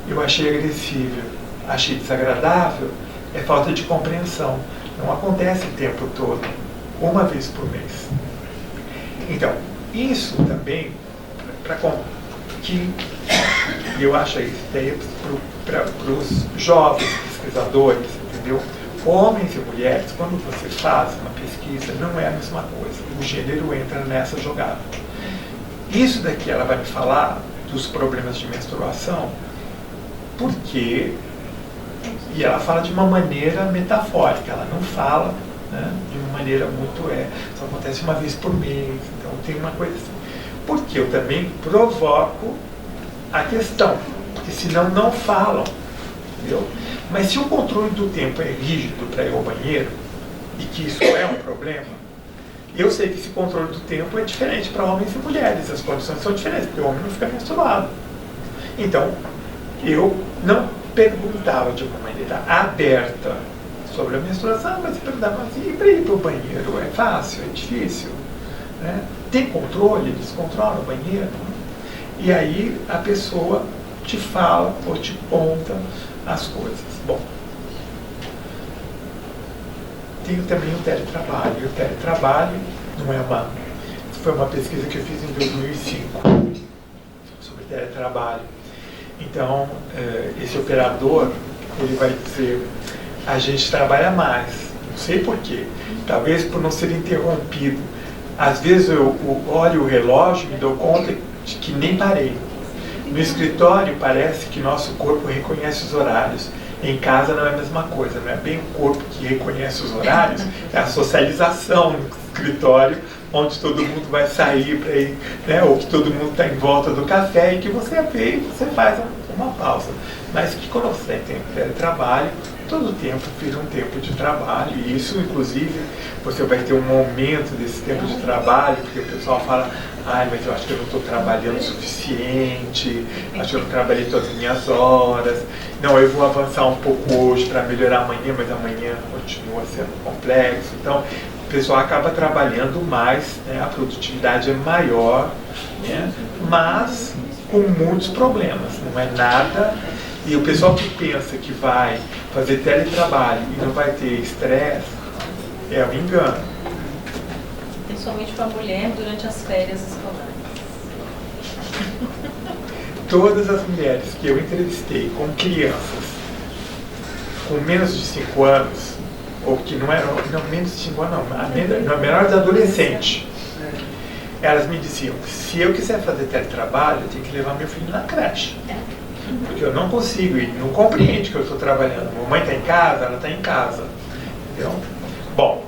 Speaker 3: eu achei agressivo, achei desagradável, é falta de compreensão. Não acontece o tempo todo, uma vez por mês. Então, isso também, que eu acho isso daí para os jovens pesquisadores, entendeu? Homens e mulheres, quando você faz uma pesquisa, não é a mesma coisa. O gênero entra nessa jogada. Isso daqui ela vai me falar dos problemas de menstruação, porque, e ela fala de uma maneira metafórica, ela não fala, né, de uma maneira muito, só acontece uma vez por mês, então tem uma coisa assim. Porque eu também provoco a questão, porque senão não falam, entendeu? Mas se o controle do tempo é rígido para ir ao banheiro, e que isso é um problema, eu sei que esse controle do tempo é diferente para homens e mulheres, as condições são diferentes, porque o homem não fica menstruado. Então, eu não perguntava de uma maneira aberta sobre a menstruação, mas eu perguntava assim, e para ir para o banheiro, é fácil, é difícil? Né? Tem controle, eles controlam o banheiro? E aí a pessoa te fala ou te conta as coisas. Bom, tenho também o teletrabalho. E o teletrabalho não é foi uma pesquisa que eu fiz em 2005 sobre teletrabalho. Então, esse operador, ele vai dizer, a gente trabalha mais. Não sei por quê. Talvez por não ser interrompido. Às vezes eu olho o relógio e me dou conta de que nem parei. No escritório parece que nosso corpo reconhece os horários. Em casa não é a mesma coisa, não é bem o corpo que reconhece os horários, é a socialização no escritório, onde todo mundo vai sair para ir, né, ou que todo mundo está em volta do café e que você vê e você faz uma pausa. Mas que quando você tem teletrabalho, todo tempo vira um tempo de trabalho, e isso, inclusive, você vai ter um aumento desse tempo de trabalho, porque o pessoal fala, mas eu acho que eu não estou trabalhando o suficiente, acho que eu não trabalhei todas as minhas horas, não, eu vou avançar um pouco hoje para melhorar amanhã, mas amanhã continua sendo complexo. Então, o pessoal acaba trabalhando mais, né, a produtividade é maior, né, mas com muitos problemas, não é nada. E o pessoal que pensa que vai fazer teletrabalho e não vai ter estresse, é um engano.
Speaker 4: Principalmente para a mulher durante as férias escolares.
Speaker 3: Todas as mulheres que eu entrevistei com crianças com menos de 5 anos, ou que não eram, não, menos de 5 anos não, a menor da adolescente, elas me diziam, se eu quiser fazer teletrabalho, eu tenho que levar meu filho na creche. Porque eu não consigo, e não compreende que eu estou trabalhando. A mamãe está em casa, ela está em casa. Entendeu? Bom,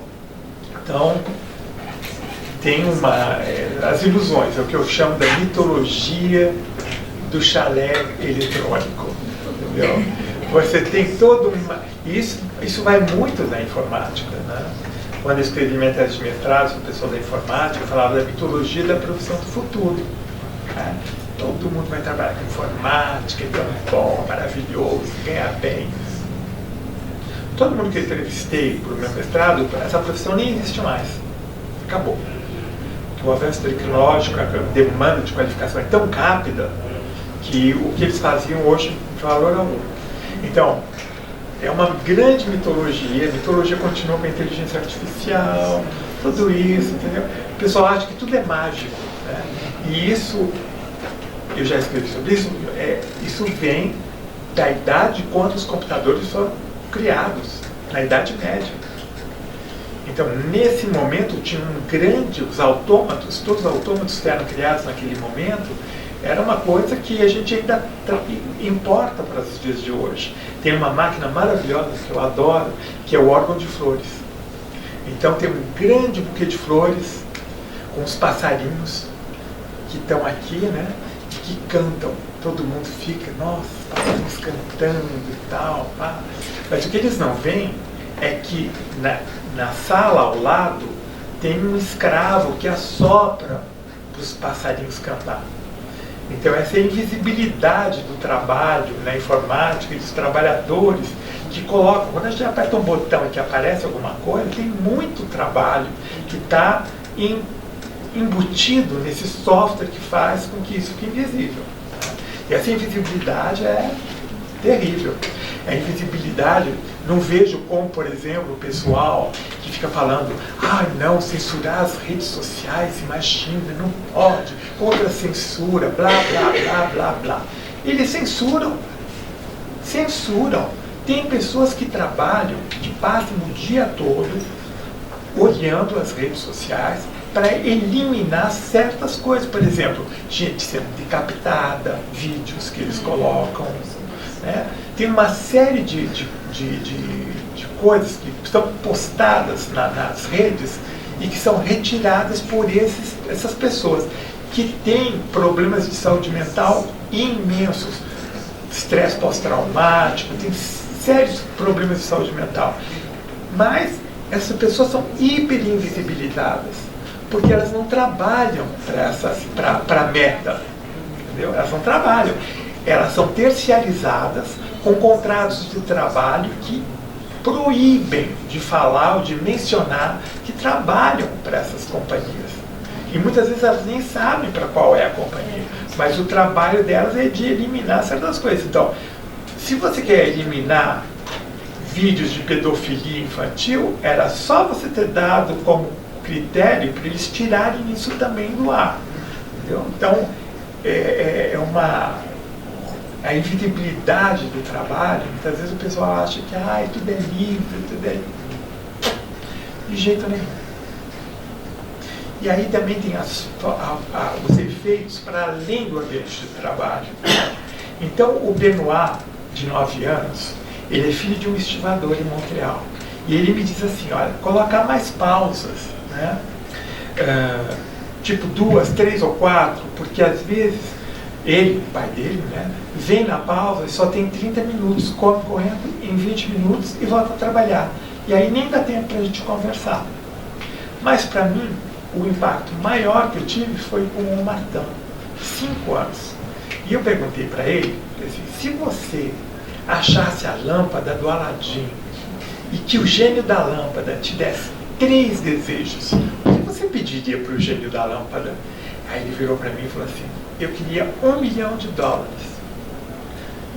Speaker 3: então, tem as ilusões, é o que eu chamo da mitologia do chalé eletrônico. Entendeu? Você tem todo uma... Isso vai muito da informática, né? Quando eu escrevi minha tese de mestrado sobre o pessoal da informática, eu falava da mitologia da profissão do futuro. Né? Todo mundo vai trabalhar com informática, é tão bom, maravilhoso, ganhar bem. Todo mundo que eu entrevistei para o meu mestrado, essa profissão nem existe mais. Acabou. Porque o avanço tecnológico, a demanda de qualificação é tão rápida que o que eles faziam hoje não tem valor algum. Então, é uma grande mitologia. A mitologia continua com a inteligência artificial, tudo isso, entendeu? O pessoal acha que tudo é mágico, né? E isso... Eu já escrevi sobre isso, isso vem da idade quando os computadores foram criados, na Idade Média. Então, nesse momento, tinha os autômatos, todos os autômatos que eram criados naquele momento, era uma coisa que a gente ainda importa para os dias de hoje. Tem uma máquina maravilhosa que eu adoro, que é o órgão de flores. Então, tem um grande buquê de flores, com os passarinhos que estão aqui, né? Que cantam, todo mundo fica, nossa, passarinhos cantando e tal, pá. Mas o que eles não veem é que na sala ao lado tem um escravo que assopra para os passarinhos cantar. Então, essa invisibilidade do trabalho na informática e dos trabalhadores que colocam, quando a gente aperta um botão e que aparece alguma coisa, tem muito trabalho que está embutido nesse software que faz com que isso fique invisível. E essa invisibilidade é terrível. A invisibilidade, não vejo como, por exemplo, o pessoal que fica falando, não, censurar as redes sociais, imagina, não pode, contra a censura, blá, blá, blá, blá, blá. Eles censuram. Tem pessoas que trabalham, que passam o dia todo olhando as redes sociais para eliminar certas coisas. Por exemplo, gente sendo decapitada, vídeos que eles colocam. Né? Tem uma série de coisas que estão postadas nas redes e que são retiradas por essas pessoas que têm problemas de saúde mental imensos. Estresse pós-traumático, tem sérios problemas de saúde mental. Mas essas pessoas são hiper invisibilizadas, porque elas não trabalham para a merda. Entendeu? Elas não trabalham. Elas são terciarizadas com contratos de trabalho que proíbem de falar ou de mencionar que trabalham para essas companhias. E muitas vezes elas nem sabem para qual é a companhia, mas o trabalho delas é de eliminar certas coisas. Então, se você quer eliminar vídeos de pedofilia infantil, era só você ter dado como critério para eles tirarem isso também do ar. Entendeu? Então, a invisibilidade do trabalho, muitas vezes o pessoal acha que tudo é livre, tudo é... De jeito nenhum. E aí também tem os efeitos para além do ambiente de trabalho. Então, o Benoit, de 9 anos, ele é filho de um estivador em Montreal. E ele me diz assim, olha, colocar mais pausas, né? Tipo 2, 3 ou 4, porque às vezes ele, o pai dele, né, vem na pausa e só tem 30 minutos, come correndo em 20 minutos e volta a trabalhar. E aí nem dá tempo para a gente conversar. Mas para mim, o impacto maior que eu tive foi com o Martão, 5 anos. E eu perguntei para ele, assim, se você achasse a lâmpada do Aladim e que o gênio da lâmpada te desse 3 desejos, o que você pediria para o gênio da lâmpada? Aí ele virou para mim e falou assim, eu queria $1 milhão.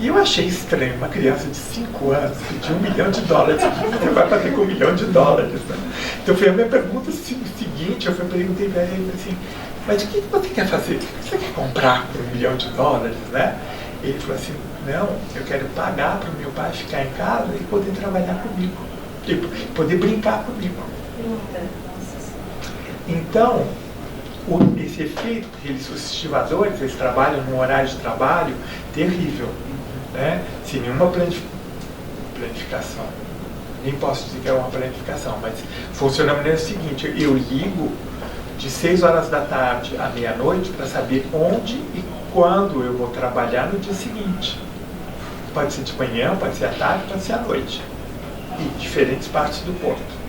Speaker 3: E eu achei estranho uma criança de 5 anos pedir $1 milhão. O que você vai fazer com $1 milhão? Né? Então foi a minha pergunta seguinte, eu perguntei para ele assim, mas o que você quer fazer? O que você quer comprar por $1 milhão? Né? Ele falou assim, não, eu quero pagar para o meu pai ficar em casa e poder trabalhar comigo, e poder brincar comigo. Então, esse efeito, os estivadores, eles trabalham num horário de trabalho terrível, né? Sem nenhuma planificação. Nem posso dizer que é uma planificação, mas funciona da maneira seguinte, eu ligo de 6 horas da tarde à meia-noite para saber onde e quando eu vou trabalhar no dia seguinte. Pode ser de manhã, pode ser à tarde, pode ser à noite. Em diferentes partes do porto.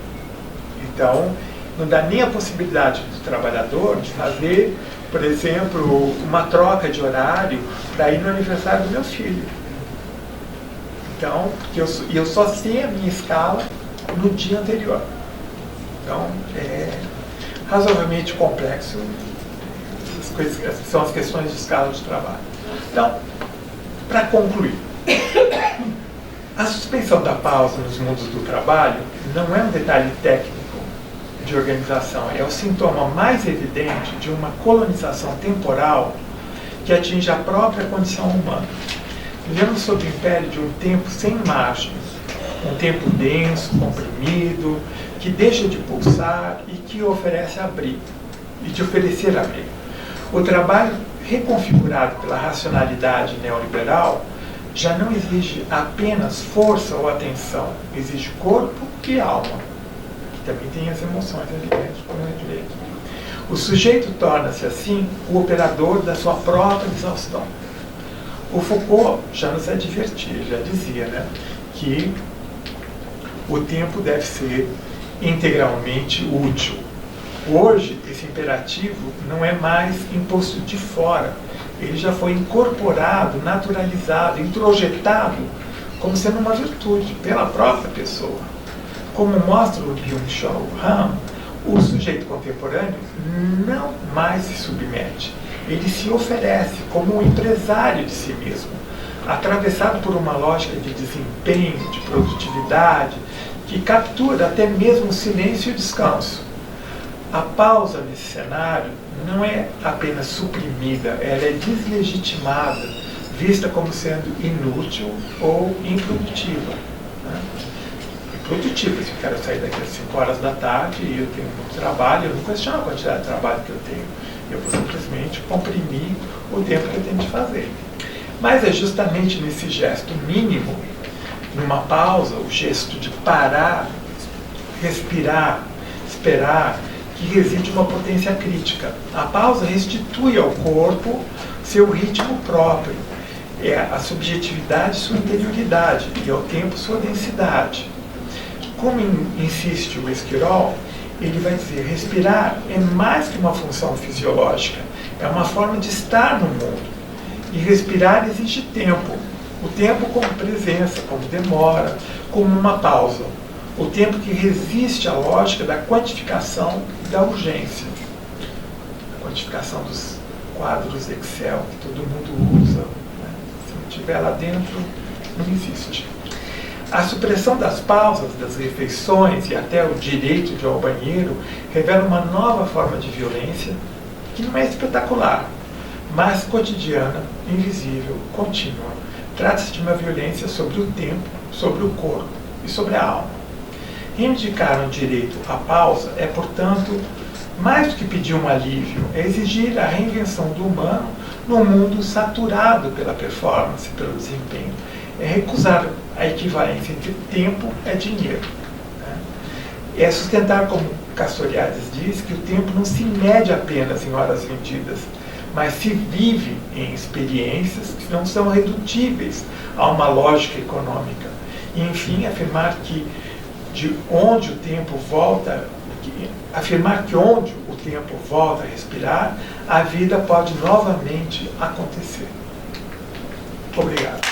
Speaker 3: Então, não dá nem a possibilidade do trabalhador de fazer, por exemplo, uma troca de horário para ir no aniversário do meu filho. Então, eu só sei a minha escala no dia anterior. Então, é razoavelmente complexo. Essas coisas são as questões de escala de trabalho. Então, para concluir, a suspensão da pausa nos mundos do trabalho não é um detalhe técnico de organização, é o sintoma mais evidente de uma colonização temporal que atinge a própria condição humana. Vivemos sob o império de um tempo sem margens, um tempo denso, comprimido, que deixa de pulsar e que oferece abrigo, e de oferecer abrigo. O trabalho reconfigurado pela racionalidade neoliberal já não exige apenas força ou atenção, exige corpo e alma, que também tem as emoções ali dentro, como eu falei. O sujeito torna-se, assim, o operador da sua própria exaustão. O Foucault já nos advertia, já dizia, né, que o tempo deve ser integralmente útil. Hoje, esse imperativo não é mais imposto de fora, ele já foi incorporado, naturalizado, introjetado como sendo uma virtude pela própria pessoa. Como mostra o Byung-Chul Han, o sujeito contemporâneo não mais se submete. Ele se oferece como um empresário de si mesmo, atravessado por uma lógica de desempenho, de produtividade, que captura até mesmo o silêncio e o descanso. A pausa nesse cenário não é apenas suprimida, ela é deslegitimada, vista como sendo inútil ou improdutiva. Né? Improdutiva, se eu quero sair daqui às 5 horas da tarde e eu tenho muito trabalho, eu não questiono a quantidade de trabalho que eu tenho. Eu vou simplesmente comprimir o tempo que eu tenho de fazer. Mas é justamente nesse gesto mínimo, numa pausa, o gesto de parar, respirar, esperar, que reside uma potência crítica. A pausa restitui ao corpo seu ritmo próprio, é a subjetividade sua interioridade e ao tempo sua densidade. Como insiste o Esquirol, ele vai dizer, respirar é mais que uma função fisiológica, é uma forma de estar no mundo. E respirar exige tempo, o tempo como presença, como demora, como uma pausa. O tempo que resiste à lógica da quantificação e da urgência. A quantificação dos quadros Excel que todo mundo usa. Né? Se não estiver lá dentro, não existe. A supressão das pausas, das refeições e até o direito de ir ao banheiro revela uma nova forma de violência que não é espetacular, mas cotidiana, invisível, contínua. Trata-se de uma violência sobre o tempo, sobre o corpo e sobre a alma. Reivindicar o direito à pausa é, portanto, mais do que pedir um alívio, é exigir a reinvenção do humano num mundo saturado pela performance, pelo desempenho. É recusar a equivalência entre tempo e dinheiro. Né? É sustentar, como Castoriadis diz, que o tempo não se mede apenas em horas vendidas, mas se vive em experiências que não são redutíveis a uma lógica econômica. E, enfim, afirmar que onde o tempo volta a respirar, a vida pode novamente acontecer. Obrigado.